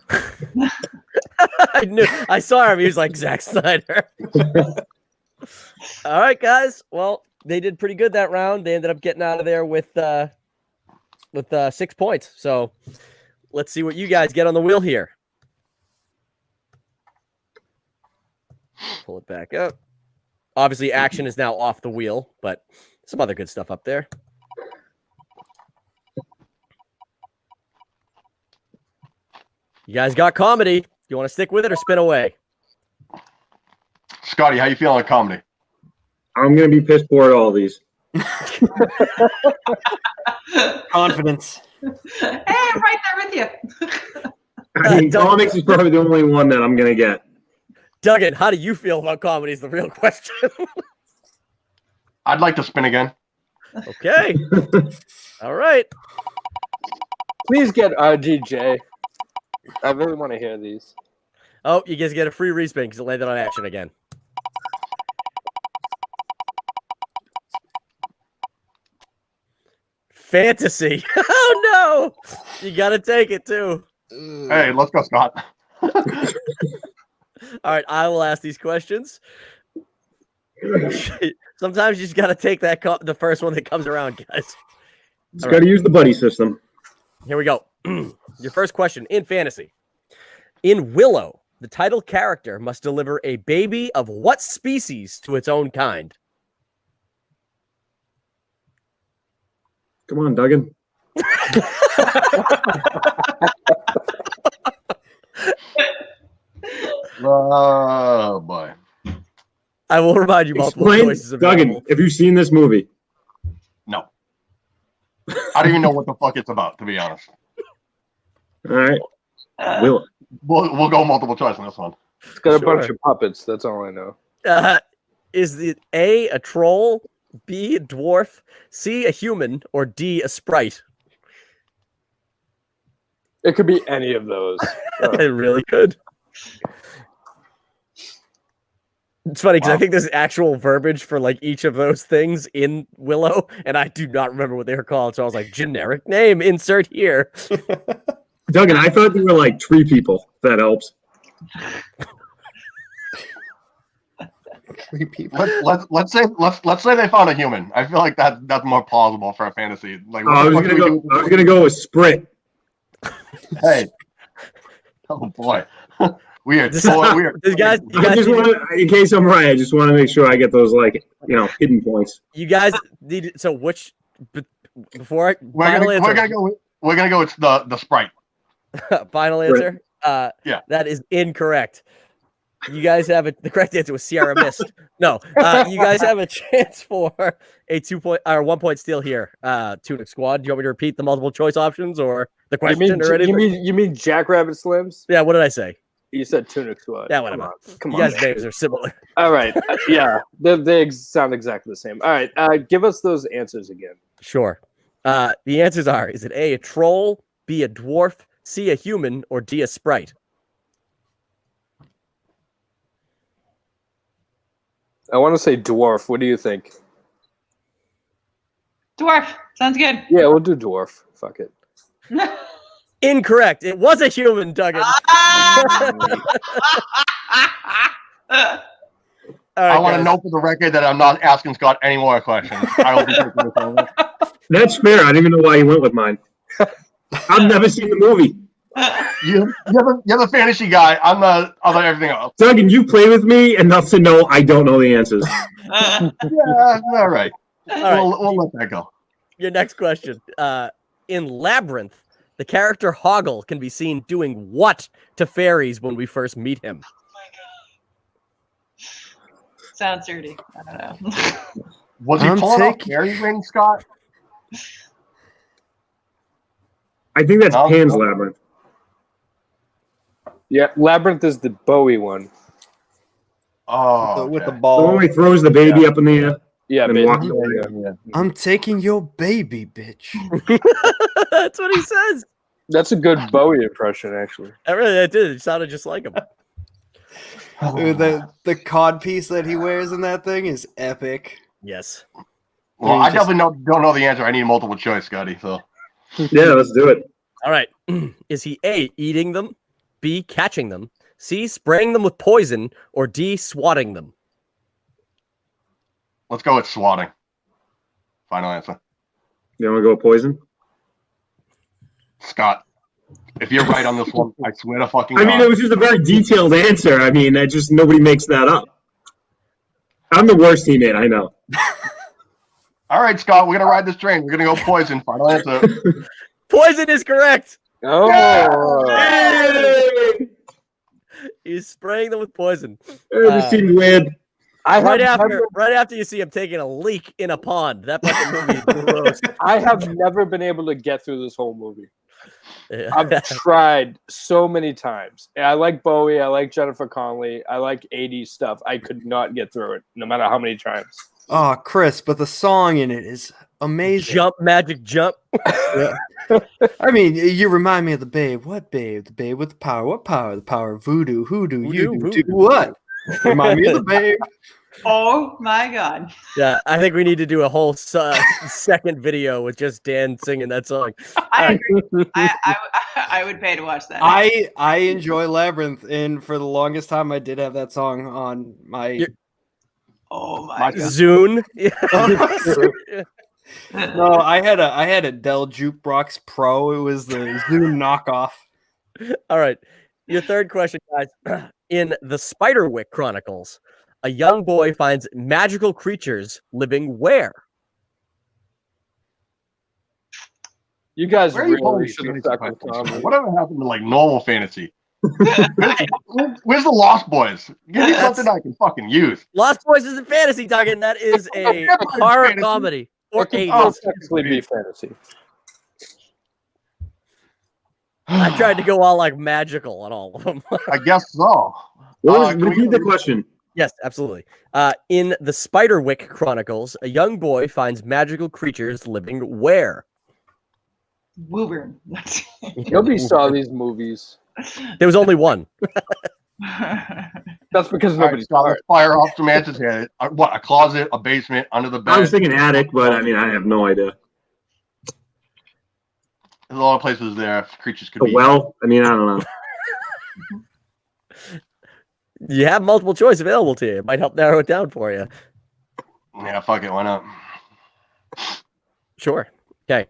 I saw him. He was like, Zack Snyder. All right, guys. Well, they did pretty good that round. They ended up getting out of there with 6 points. So let's see what you guys get on the wheel here. Pull it back up. Obviously, action is now off the wheel, but some other good stuff up there. You guys got comedy. You want to stick with it or spin away? Scotty, how you feeling on comedy? I'm gonna be piss poor at all these. Confidence. Hey, I'm right there with you. I mean, comics is probably the only one that I'm gonna get. Duggan, how do you feel about comedy is the real question. I'd like to spin again. Okay. All right. Please get RGJ. I really want to hear these. Oh, you guys get a free respin because it landed on action again. Fantasy. Oh, no. You got to take it, too. Hey, let's go, Scott. All right, I will ask these questions. Sometimes you just got to take the first one that comes around, guys. Just got to use the buddy system. Here we go. Your first question in fantasy. In Willow, the title character must deliver a baby of what species to its own kind? Come on, Duggan. Oh, boy. I will remind you multiple Explain, choices available. Duggan, have you seen this movie? No. I don't even know what the fuck it's about, to be honest. All right. Will. We'll go multiple choice on this one. It's got a Sure. bunch of puppets. That's all I know. Is it A, a troll, B, a dwarf, C, a human, or D, a sprite? It could be any of those. It really could. It's funny because I think there's actual verbiage for like each of those things in Willow, and I do not remember what they were called. So I was like, generic name, insert here. Duggan, I thought you were like tree people. If that helps. Three people. Let's say they found a human. I feel like that's more plausible for a fantasy. Like, I was gonna go with Sprit. Hey. Oh boy. Weird. This Weird. You guys I just want to, in case I'm right, I just want to make sure I get those hidden points. You guys need so which before I We're gonna go with the sprite. final answer. Yeah. That is incorrect. You guys have the correct answer was Sierra Mist. No, you guys have a chance for a 2 point or 1 point steal here. Tuneic Squad. Do you want me to repeat the multiple choice options or the question or anything? You mean Jackrabbit Slims? Yeah. What did I say? You said Tuneic Squad. Yeah. Whatever. Come You on. guys' names are similar. All right. Yeah. They sound exactly the same. All right. Give us those answers again. Sure. The answers are: is it A, a troll, B, a dwarf, C, a human, or D, a sprite? I want to say dwarf. What do you think? Dwarf. Sounds good. Yeah, we'll do dwarf. Fuck it. Incorrect. It was a human, Duggan. All right, I want to guys. know for the record that I'm not asking Scott any more questions. I will be taking this over. That's fair. I don't even know why you went with mine. I've never seen the movie. You're the fantasy guy. I'm the other everything else. Duggan, you play with me enough to know I don't know the answers. Yeah, all right. All right. We'll let that go. Your next question. In Labyrinth, the character Hoggle can be seen doing what to fairies when we first meet him? Sounds dirty. I don't know. Was he pulling off fairy ring, Scott? I think that's No. Pan's Labyrinth. Yeah, Labyrinth is the Bowie one. Oh, With the okay. The ball. one where he throws the baby up in the air. Yeah, And baby. walks away. Yeah. I'm taking your baby, bitch. That's what he says. That's a good Bowie impression, actually. It did. It sounded just like him. Dude, the cod piece that he wears in that thing is epic. Yes. Well, I definitely don't know the answer. I need a multiple choice, Scotty. So Yeah, let's do it. All right. Is he A, eating them, B, catching them, C, spraying them with poison, or D, swatting them? let's go with swatting. Final answer. You want to go with poison? Scott, if you're right on this one, I swear to fucking I mean, God. it was just a very detailed answer. I mean, that just nobody makes that up. I'm the worst teammate, I know. All right, Scott, we're gonna ride this train. We're gonna go poison. Final answer. Poison is correct. Oh, Hey! He's spraying them with poison. This seems weird. I Right have after you see him taking a leak in a pond. That fucking movie is gross. I have never been able to get through this whole movie. Yeah. I've tried so many times. I like Bowie. I like Jennifer Connelly. I like 80s stuff. I could not get through it, no matter how many times. Oh, Chris, but the song in it is amazing. Jump, magic jump. I mean, you remind me of the babe. What babe? The babe with the power. What power? The power of voodoo. Hoodoo. You do Voodoo. what? Remind me of the babe. Oh my God. Yeah, I think we need to do a whole second video with just Dan singing that song. I agree. I would pay to watch that. I enjoy Labyrinth, and for the longest time, I did have that song on my. Oh my God. Zune. No, I had a Dell Jukebox Pro. It was the Zoom knockoff. All right. Your third question, guys. In the Spiderwick Chronicles, a young boy finds magical creatures living where? You guys Where are you really pulling should have these stuck with questions? Tommy. Whatever happened to like normal fantasy? Where's the Lost Boys? Give me something I can fucking use. Lost Boys isn't fantasy, Duggan. That is a horror fantasy. comedy. Or It can 80s. technically be fantasy. I tried to go all like magical on all of them. I guess so. Can we Repeat go- the question. Yes, absolutely. In the Spiderwick Chronicles, a young boy finds magical creatures living where? Woburn. Nobody saw these movies. There was only one. That's because All right, nobody Scott, saw let's it. fire off some answers here. What, a closet, a basement, under the I was bed? thinking attic, but I mean, I have no idea. There's a lot of places there creatures could A be. well? I mean, I don't know. You have multiple choice available to you. It might help narrow it down for you. Yeah, fuck it, why not? Sure. Okay.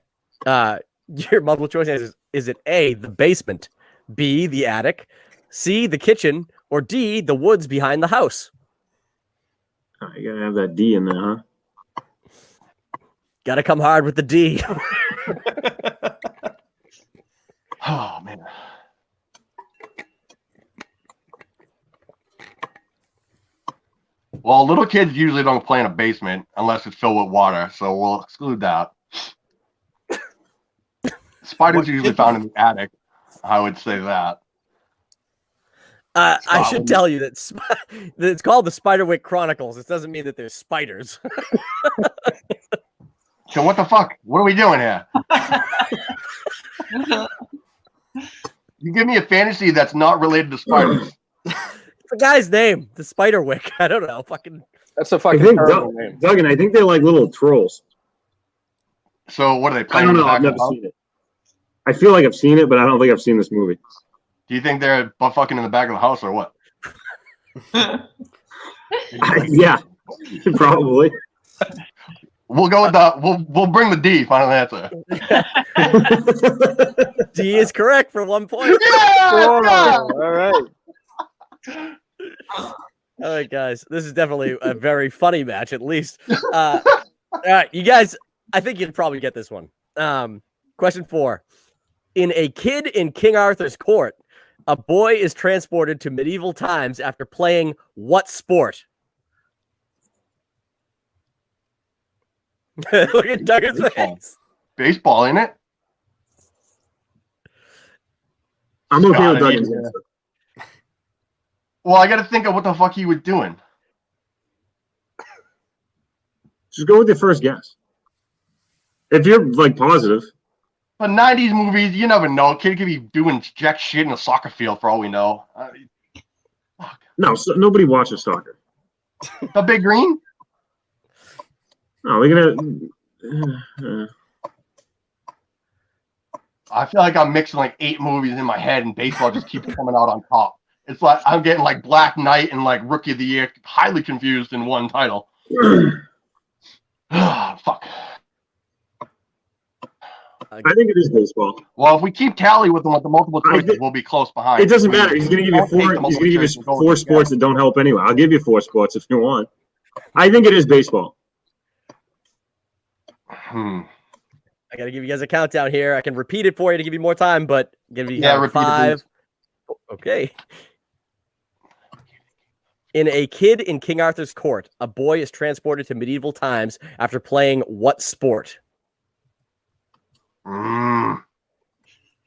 Your multiple choice answers: is it A, the basement, B, the attic, C, the kitchen, or D, the woods behind the house? You gotta have that D in there, huh? Gotta come hard with the D. Oh man. Well, little kids usually don't play in a basement unless it's filled with water, so we'll exclude that. Spiders usually found in the attic. I would say that. I should tell you that, that it's called the Spiderwick Chronicles. It doesn't mean that there's spiders. So what the fuck? What are we doing here? You give me a fantasy that's not related to spiders. It's the guy's name, the Spiderwick. I don't know. Fucking That's a I fucking think terrible name. Duggan, I think they're like little trolls. So what are they I playing? don't in the know. back I've of never the house? seen it. I feel like I've seen it, but I don't think I've seen this movie. Do you think they're butt fucking in the back of the house or what? Yeah, probably. We'll go with the we'll bring the D. Final answer. D is correct for 1 point. Oh, all right. All right, guys. This is definitely a very funny match, at least. All right, you guys, I think you'd probably get this one. Question 4. In A Kid in King Arthur's Court, a boy is transported to medieval times after playing what sport? Look at Duggan's Baseball. face. Baseball, ain't it? I'm okay God, with I Duggan's mean, answer. Well, I got to think of what the fuck he was doing. Just go with your first guess. If you're like positive. But 90s movies, you never know. A kid could be doing jack shit in a soccer field for all we know. Fuck. No, so nobody watches soccer. The Big Green? No, they're gonna. I feel like I'm mixing like 8 movies in my head and baseball just keeps coming out on top. It's like I'm getting like Black Knight and like Rookie of the Year highly confused in one title. Fuck. I think it is baseball. Well, if we keep tally with them with the multiple choices, we'll be close behind. It doesn't If we matter. He's gonna give you don't take four. the He's multiple gonna give you choice, we'll go 4 with sports that don't help anyway. I'll give you 4 sports if you want. I think it is baseball. I got to give you guys a countdown here. I can repeat it for you to give you more time, but give you Yeah, repeat it, 5. Okay. In A Kid in King Arthur's Court, a boy is transported to medieval times after playing what sport?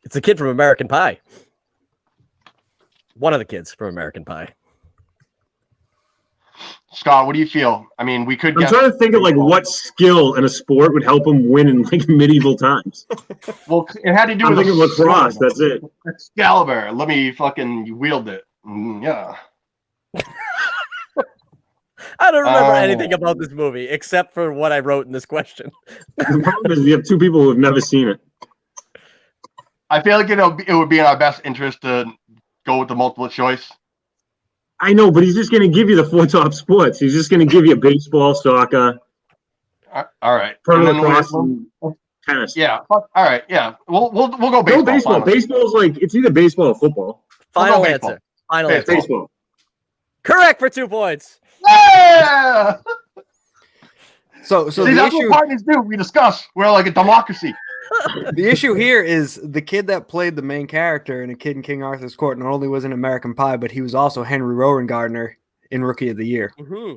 It's a kid from American Pie. One of the kids from American Pie. Scott, what do you feel? I mean, we could I'm get. trying to think of like what skill in a sport would help him win in like medieval times. Well, it had to do I'm with thinking lacrosse. That's it. Excalibur. Let me fucking wield it. Yeah. I don't remember anything about this movie except for what I wrote in this question. The problem is you have 2 people who have never seen it. I feel like it would be in our best interest to go with the multiple choice. I know, but he's just going to give you the 4 top sports. He's just going to give you baseball, soccer, All right. lacrosse, and tennis. Yeah. All right. Yeah. We'll go baseball. No baseball. Finally. Baseball's like it's either baseball or football. Final baseball. answer. Final Baseball. answer. Baseball. Correct for 2 points. Yeah. So See, the that's issue, what parties do. We discuss. We're like a democracy. the issue here is the kid that played the main character in A Kid in King Arthur's Court not only was in American Pie, but he was also Henry Rowan Gardner in Rookie of the Year. Mm-hmm.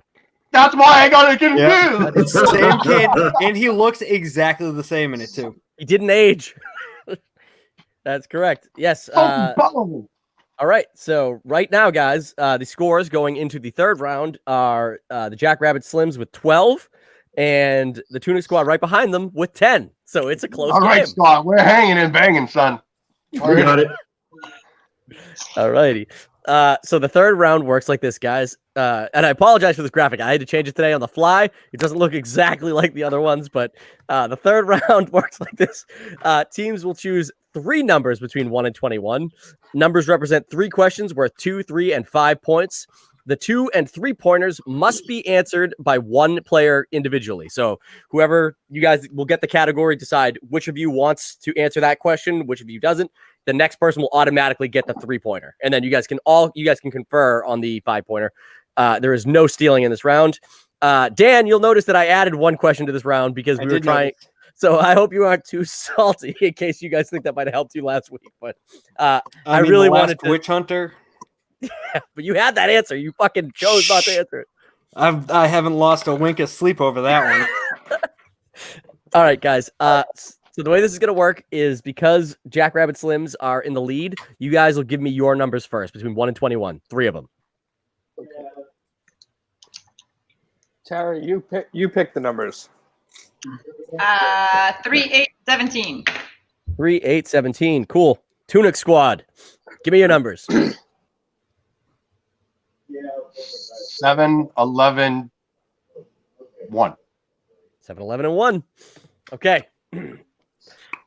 That's why I got it confused. Yeah, it's the same kid, and he looks exactly the same in it too. He didn't age. That's correct. Yes. Oh, All right. So right now, guys, the scores going into the 3rd round are the Jackrabbit Slims with 12 and the Tuneic Squad right behind them with 10. So it's a close all right, game. Scott. We're hanging and banging, son. We got it. All righty. So the 3rd round works like this, guys. And I apologize for this graphic. I had to change it today on the fly. It doesn't look exactly like the other ones, but the 3rd round works like this. Teams will choose 3 numbers between 1 and 21. Numbers represent 3 questions worth 2, 3, and 5 points. The 2 and 3 pointers must be answered by one player individually. So whoever you guys will get the category, decide which of you wants to answer that question, which of you doesn't. The next person will automatically get the 3-pointer. And then you guys can confer on the 5-pointer. There is no stealing in this round. Dan, you'll notice that I added 1 question to this round because we were trying. Notice. So I hope you aren't too salty in case you guys think that might have helped you last week. But I mean, really the last wanted to. Witch Hunter. But you had that answer. You fucking chose not to answer it. I haven't lost a wink of sleep over that one. All right, guys. So the way this is going to work is because Jackrabbit Slims are in the lead, you guys will give me your numbers first between 1 and 21. 3 of them. Tara, you pick the numbers. 3, 8, 17. 3, 8, 17. Cool. Tuneic Squad. Give me your numbers. 7, 11, 1. 7, 11, and 1. Okay.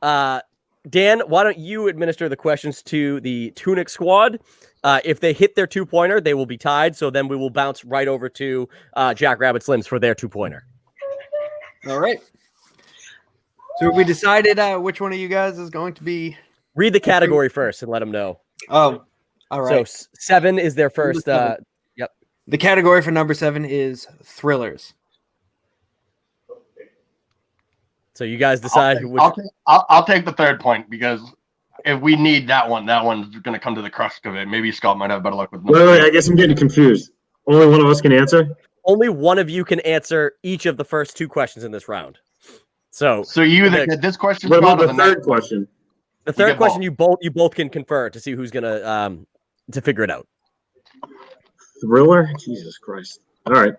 Dan, why don't you administer the questions to the Tuneic Squad? If they hit their 2-pointer, they will be tied. So then we will bounce right over to Jackrabbit Slims for their 2-pointer. All right. So we decided which one of you guys is going to be. Read the category first and let them know. Oh, all right. So 7 is their first. Yep. The category for number 7 is thrillers. So you guys decide which. I'll take the third point because if we need that one's going to come to the crux of it. Maybe Scott might have better luck with. Wait, I guess I'm getting confused. Only one of us can answer? Only one of you can answer each of the first 2 questions in this round. So you either get this question. What about the third question? The third question, you both can confer to see who's gonna to figure it out. Thriller? Jesus Christ! All right.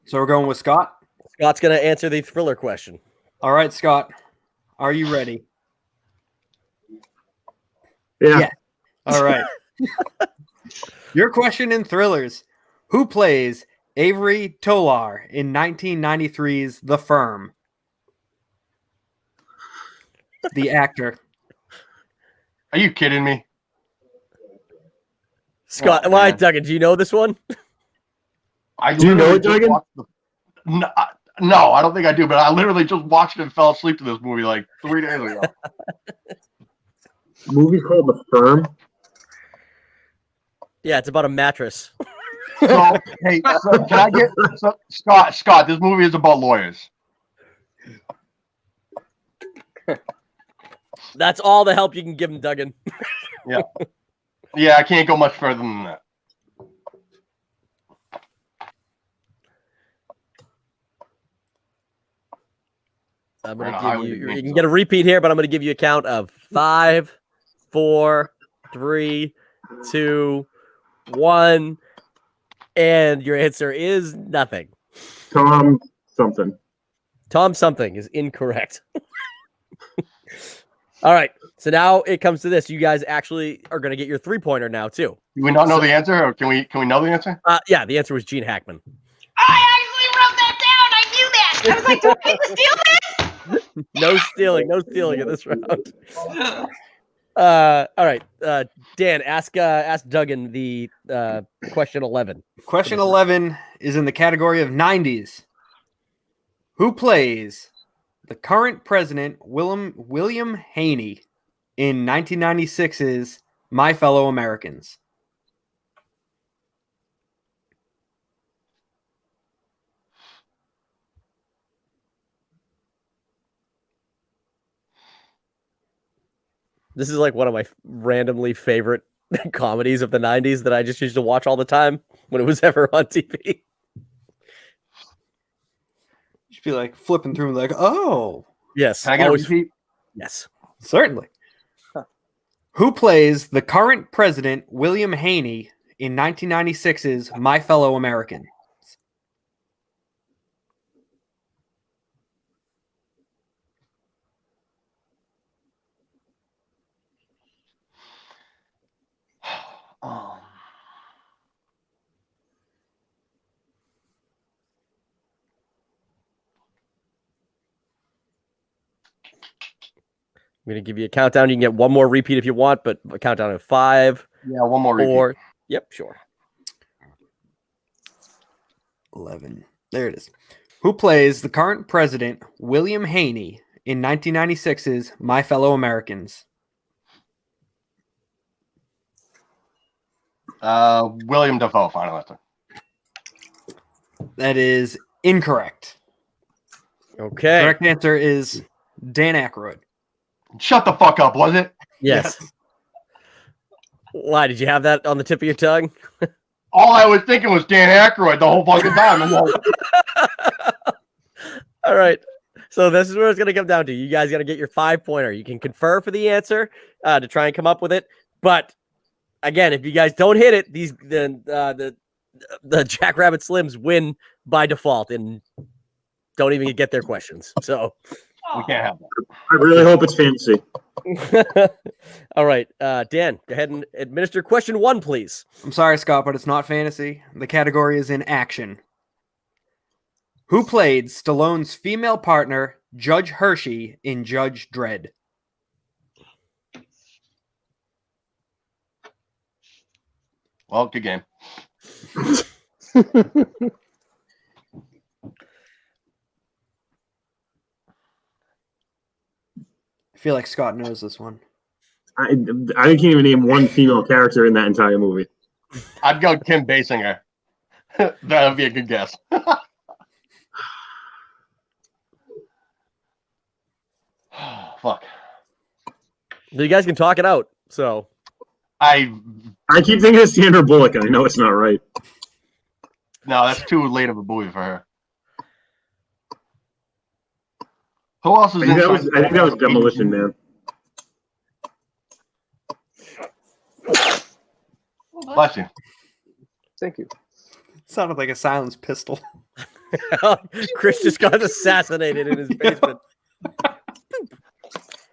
So we're going with Scott. Scott's gonna answer the thriller question. All right, Scott. Are you ready? Yeah. All right. Your question in thrillers: who plays Avery Tolar in 1993's The Firm? The actor. Are you kidding me? Scott, am I Duggan? Do you know this one? Do you know it, Duggan? No, I don't think I do, but I literally just watched it and fell asleep to this movie like 3 days ago. Movie called The Firm? Yeah, it's about a mattress. So, hey, can I get Scott? This movie is about lawyers. That's all the help you can give him, Duggan. Yeah, I can't go much further than that. I'm gonna give you. You can get a repeat here, but I'm gonna give you a count of 5, 4, 3, 2, 1, and your answer is nothing. Tom something. Tom something is incorrect. All right, so now it comes to this. You guys actually are going to get your 3-pointer now too. Do we not know the answer, or can we know the answer? Yeah, the answer was Gene Hackman. I actually wrote that down. I knew that. I was like, don't make me steal this. No stealing in this round. All right, Dan, ask Duggan the question 11. Question 11 is in the category of 90s. Who plays the current president, William Haney, in 1996's My Fellow Americans? This is like one of my randomly favorite comedies of the 90s that I just used to watch all the time when it was ever on TV. You should be like flipping through like, oh. Yes. Can I get a repeat? Yes. Certainly. Who plays the current president, William Haney, in 1996's My Fellow Americans? I'm going to give you a countdown. You can get one more repeat if you want, but a countdown of 5. Yeah, one more 4. repeat. Yep, sure. 11. There it is. Who plays the current president, William Haney, in 1996's My Fellow Americans? William Dafoe, final answer. That is incorrect. Okay. Correct answer is Dan Aykroyd. Shut the fuck up, was it? Yes. Why, did you have that on the tip of your tongue? All I was thinking was Dan Aykroyd the whole fucking time. I'm like, All right. So this is where it's going to come down to. You guys got to get your 5-pointer. You can confer for the answer to try and come up with it. But again, if you guys don't hit it, the Jackrabbit Slims win by default and don't even get their questions. So we can't have that. I really hope it's fantasy. all right, Dan, go ahead and administer question 1, please. I'm sorry, Scott, but it's not fantasy. The category is in action. Who played Stallone's female partner, Judge Hershey, in Judge Dredd? Well, good game. I feel like Scott knows this one. I can't even name one female character in that entire movie. I'd go Kim Basinger. That would be a good guess. Fuck. You guys can talk it out. So I keep thinking of Sandra Bullock, and I know it's not right. No, that's too late of a movie for her. Who else is I think in? that was Demolition Man. Bless you. Thank you. Sounded like a silenced pistol. Chris just got assassinated in his basement.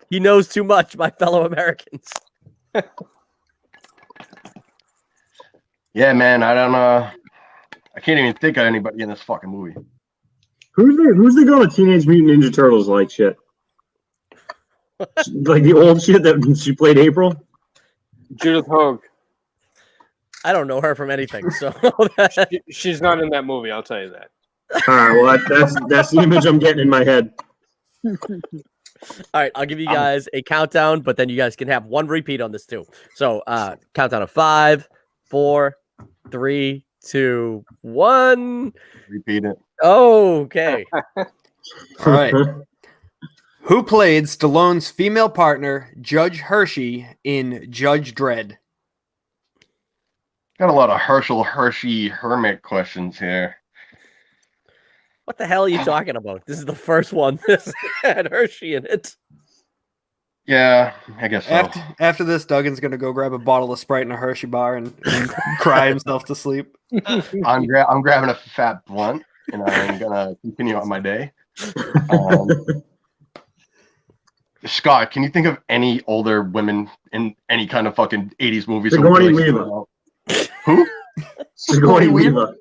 He knows too much, my fellow Americans. Yeah, man. I don't know. I can't even think of anybody in this fucking movie. Who's the girl in Teenage Mutant Ninja Turtles like shit? Like the old shit that she played April? Judith Hogue. I don't know her from anything, so She's not in that movie. I'll tell you that. All right, well that's the image I'm getting in my head. All right, I'll give you guys a countdown, but then you guys can have one repeat on this too. So countdown of 5, 4, 3, 2, 1. Repeat it. Okay. All right. Who played Stallone's female partner, Judge Hershey, in Judge Dredd? Got a lot of Hershey Hermit questions here. What the hell are you talking about? This is the first one that had Hershey in it. Yeah, I guess so. After this, Duggan's going to go grab a bottle of Sprite and a Hershey bar and cry himself to sleep. I'm grabbing a fat blunt, and I'm gonna continue on my day. Scott, can you think of any older women in any kind of fucking 80s movies? Sigourney Weaver. Who? Sigourney Weaver.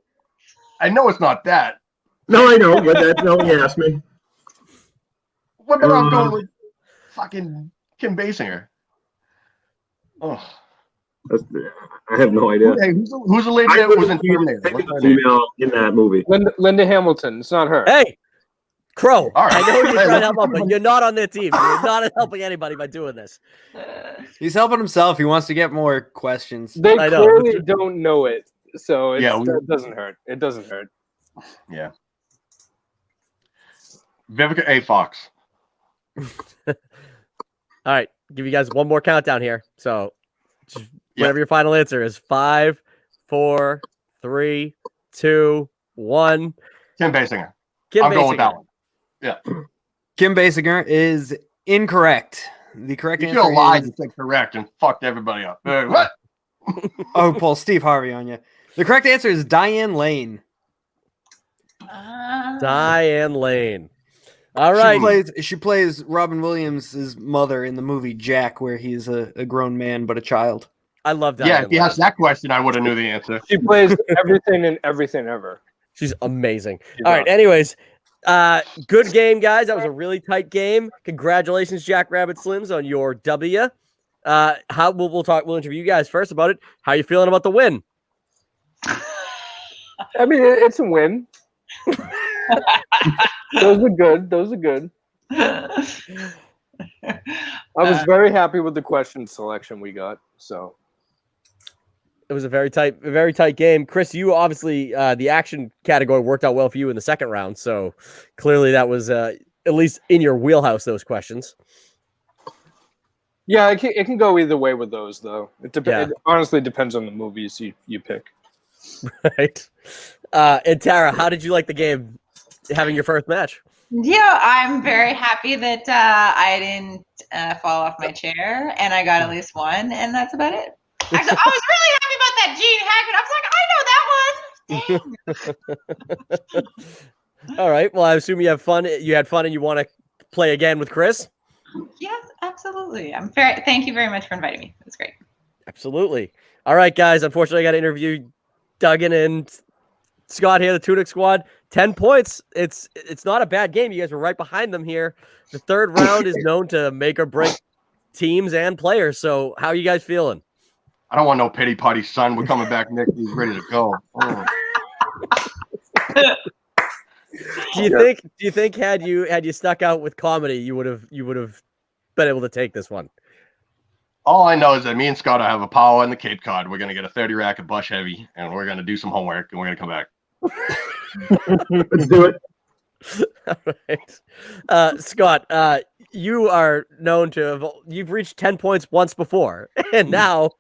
I know it's not that. No, I know, but that's no one asked me. What about I'm going with fucking Kim Basinger? Oh. I have no idea. Okay, who's the lady that was in Terminator? What's her name? Female in that movie. Linda Hamilton. It's not her. Hey, Crow. All right. I know you're trying to help out, but you're not on their team. You're not helping anybody by doing this. He's helping himself. He wants to get more questions. They I know. clearly don't know it, so it doesn't hurt. It doesn't hurt. Yeah. Vivica A. Fox. All right, give you guys one more countdown here. So, just whatever your final answer is, 5, 4, 3, 2, 1. Kim Basinger. Kim I'm going with Basinger. that one. Yeah. Kim Basinger is incorrect. The correct You answer should have lied is... and said correct and fucked everybody up. What? Oh, Paul, Steve Harvey on you. The correct answer is Diane Lane. Diane Lane. All right. She plays Robin Williams' mother in the movie Jack, where he's a grown man but a child. I love Diane Yeah, if you Lane. asked that question, I would have knew the answer. She plays everything and everything ever. She's amazing. She's All right. awesome. Anyways, good game, guys. That was a really tight game. Congratulations, Jack Rabbit Slims, on your W. We'll interview you guys first about it. How you feeling about the win? I mean, it's a win. Those are good. I was very happy with the question selection we got. So It was a very tight game. Chris, you obviously the action category worked out well for you in the second round. So clearly that was at least in your wheelhouse, those questions. yeah, it can go either way with those, though. It honestly depends on the movies you pick. Right. And Tara, how did you like the game having your first match? Yeah, I'm very happy that I didn't fall off my chair and I got at least one, and that's about it. Actually, I was really happy about that Gene Hackman. I was like, I know that one. Dang. All right. Well, I assume you have fun. You had fun and you want to play again with Chris? Yes, absolutely. Thank you very much for inviting me. It was great. Absolutely. All right, guys. Unfortunately, I got to interview Duggan and Scott here, the Tuneic Squad, 10 points. It's not a bad game. You guys were right behind them here. The third round is known to make or break teams and players. So how are you guys feeling? I don't want no pity party, son. We're coming back next week, ready to go. Oh. Do you think had you stuck out with comedy, you would have been able to take this one? All I know is that me and Scott have a power in the Cape Cod. We're gonna get a 30 rack of Bush Heavy, and we're gonna do some homework, and we're gonna come back. Let's do it. All right. Scott, you are known to you've reached 10 points once before, and now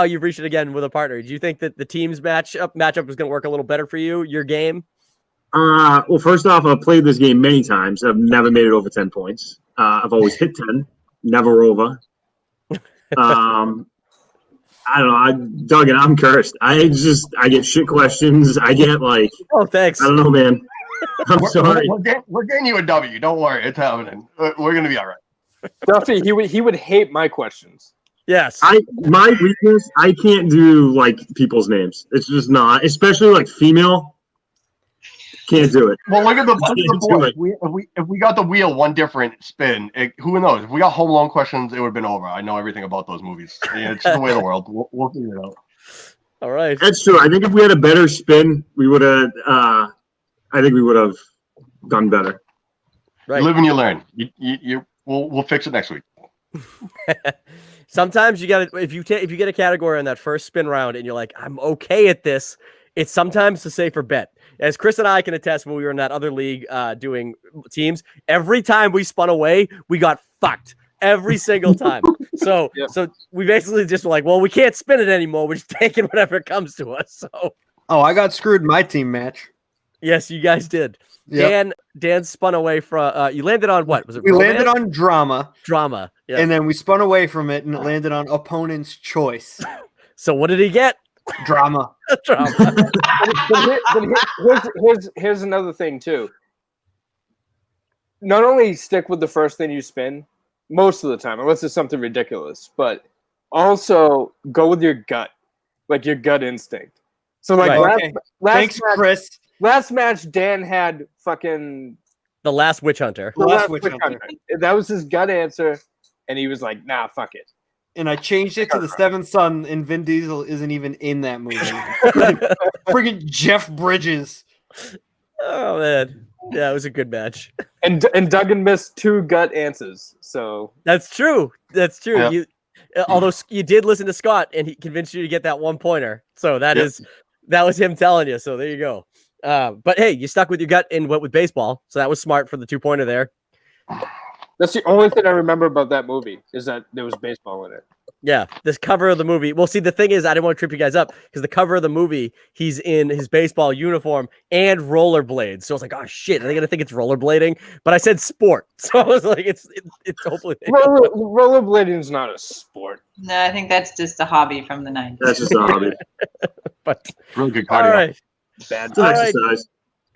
you've reached it again with a partner. Do you think that the team's matchup is going to work a little better for you, your game? Well, first off, I've played this game many times. I've never made it over 10 points. I've always hit 10, never over. I don't know. Duggan, I'm cursed. I get shit questions. I get like, oh, thanks. I don't know, man. I'm sorry. We're getting you a W. Don't worry, it's happening. We're gonna be all right. Duffy, he would hate my questions. Yes. My weakness, I can't do like people's names. It's just not, especially like female. Can't do it. Well, look at the board. If we got the wheel one different spin, who knows? If we got Home Alone questions, it would have been over. I know everything about those movies. Yeah, it's just the way of the world. We'll figure it out. All right. That's true. I think if we had a better spin, we would have. I think we would have done better. Right. You live and you learn. We'll fix it next week. Sometimes you got to if you get a category on that first spin round and you're like, I'm okay at this. It's sometimes a safer bet. As Chris and I can attest, when we were in that other league doing teams, every time we spun away, we got fucked every single time. So we basically just were like, well, we can't spin it anymore. We're just taking whatever comes to us. So I got screwed in my team match. yes, you guys did. Yep. Dan spun away from. You landed on what? Was it? We romance? landed on drama. Drama. Yeah. And then we spun away from it and it landed on opponent's choice. So what did he get? Drama. Drama. Here's another thing too. Not only stick with the first thing you spin most of the time, unless it's something ridiculous, but also go with your gut, like your gut instinct. So like Thanks, Chris. Last match, Dan had fucking The Last Witch Hunter. The Last Witch Hunter. That was his gut answer, and he was like, "Nah, fuck it." And I changed it to The Seventh Son, and Vin Diesel isn't even in that movie. Friggin' Jeff Bridges. Oh man, yeah, it was a good match. And Duggan missed 2 gut answers, so That's true. That's true. Yeah. You, although you did listen to Scott, and he convinced you to get that 1 pointer. So that was him telling you. So there you go. But hey, you stuck with your gut and went with baseball, so that was smart for the 2-pointer there. that's the only thing I remember about that movie is that there was baseball in it. Yeah, this cover of the movie. Well, see, the thing is, I didn't want to trip you guys up because the cover of the movie, he's in his baseball uniform and rollerblades. So I was like, oh shit, are they gonna think it's rollerblading? But I said sport, so I was like, it's hopefully. Rollerblading is not a sport. No, I think that's just a hobby from the 90s. That's just a hobby. But Really good all cardio. right, Bad. It's an All right. exercise.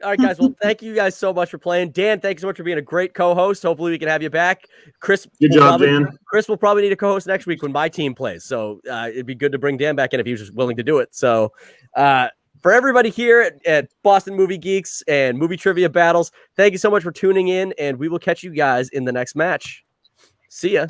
all right, guys. Well, thank you guys so much for playing. Dan, thanks so much for being a great co-host. Hopefully, we can have you back. Chris, Good will job, probably- Dan. Chris will probably need a co-host next week when my team plays. So it'd be good to bring Dan back in if he was just willing to do it. So for everybody here at Boston Movie Geeks and Movie Trivia Battles, thank you so much for tuning in, and we will catch you guys in the next match. See ya.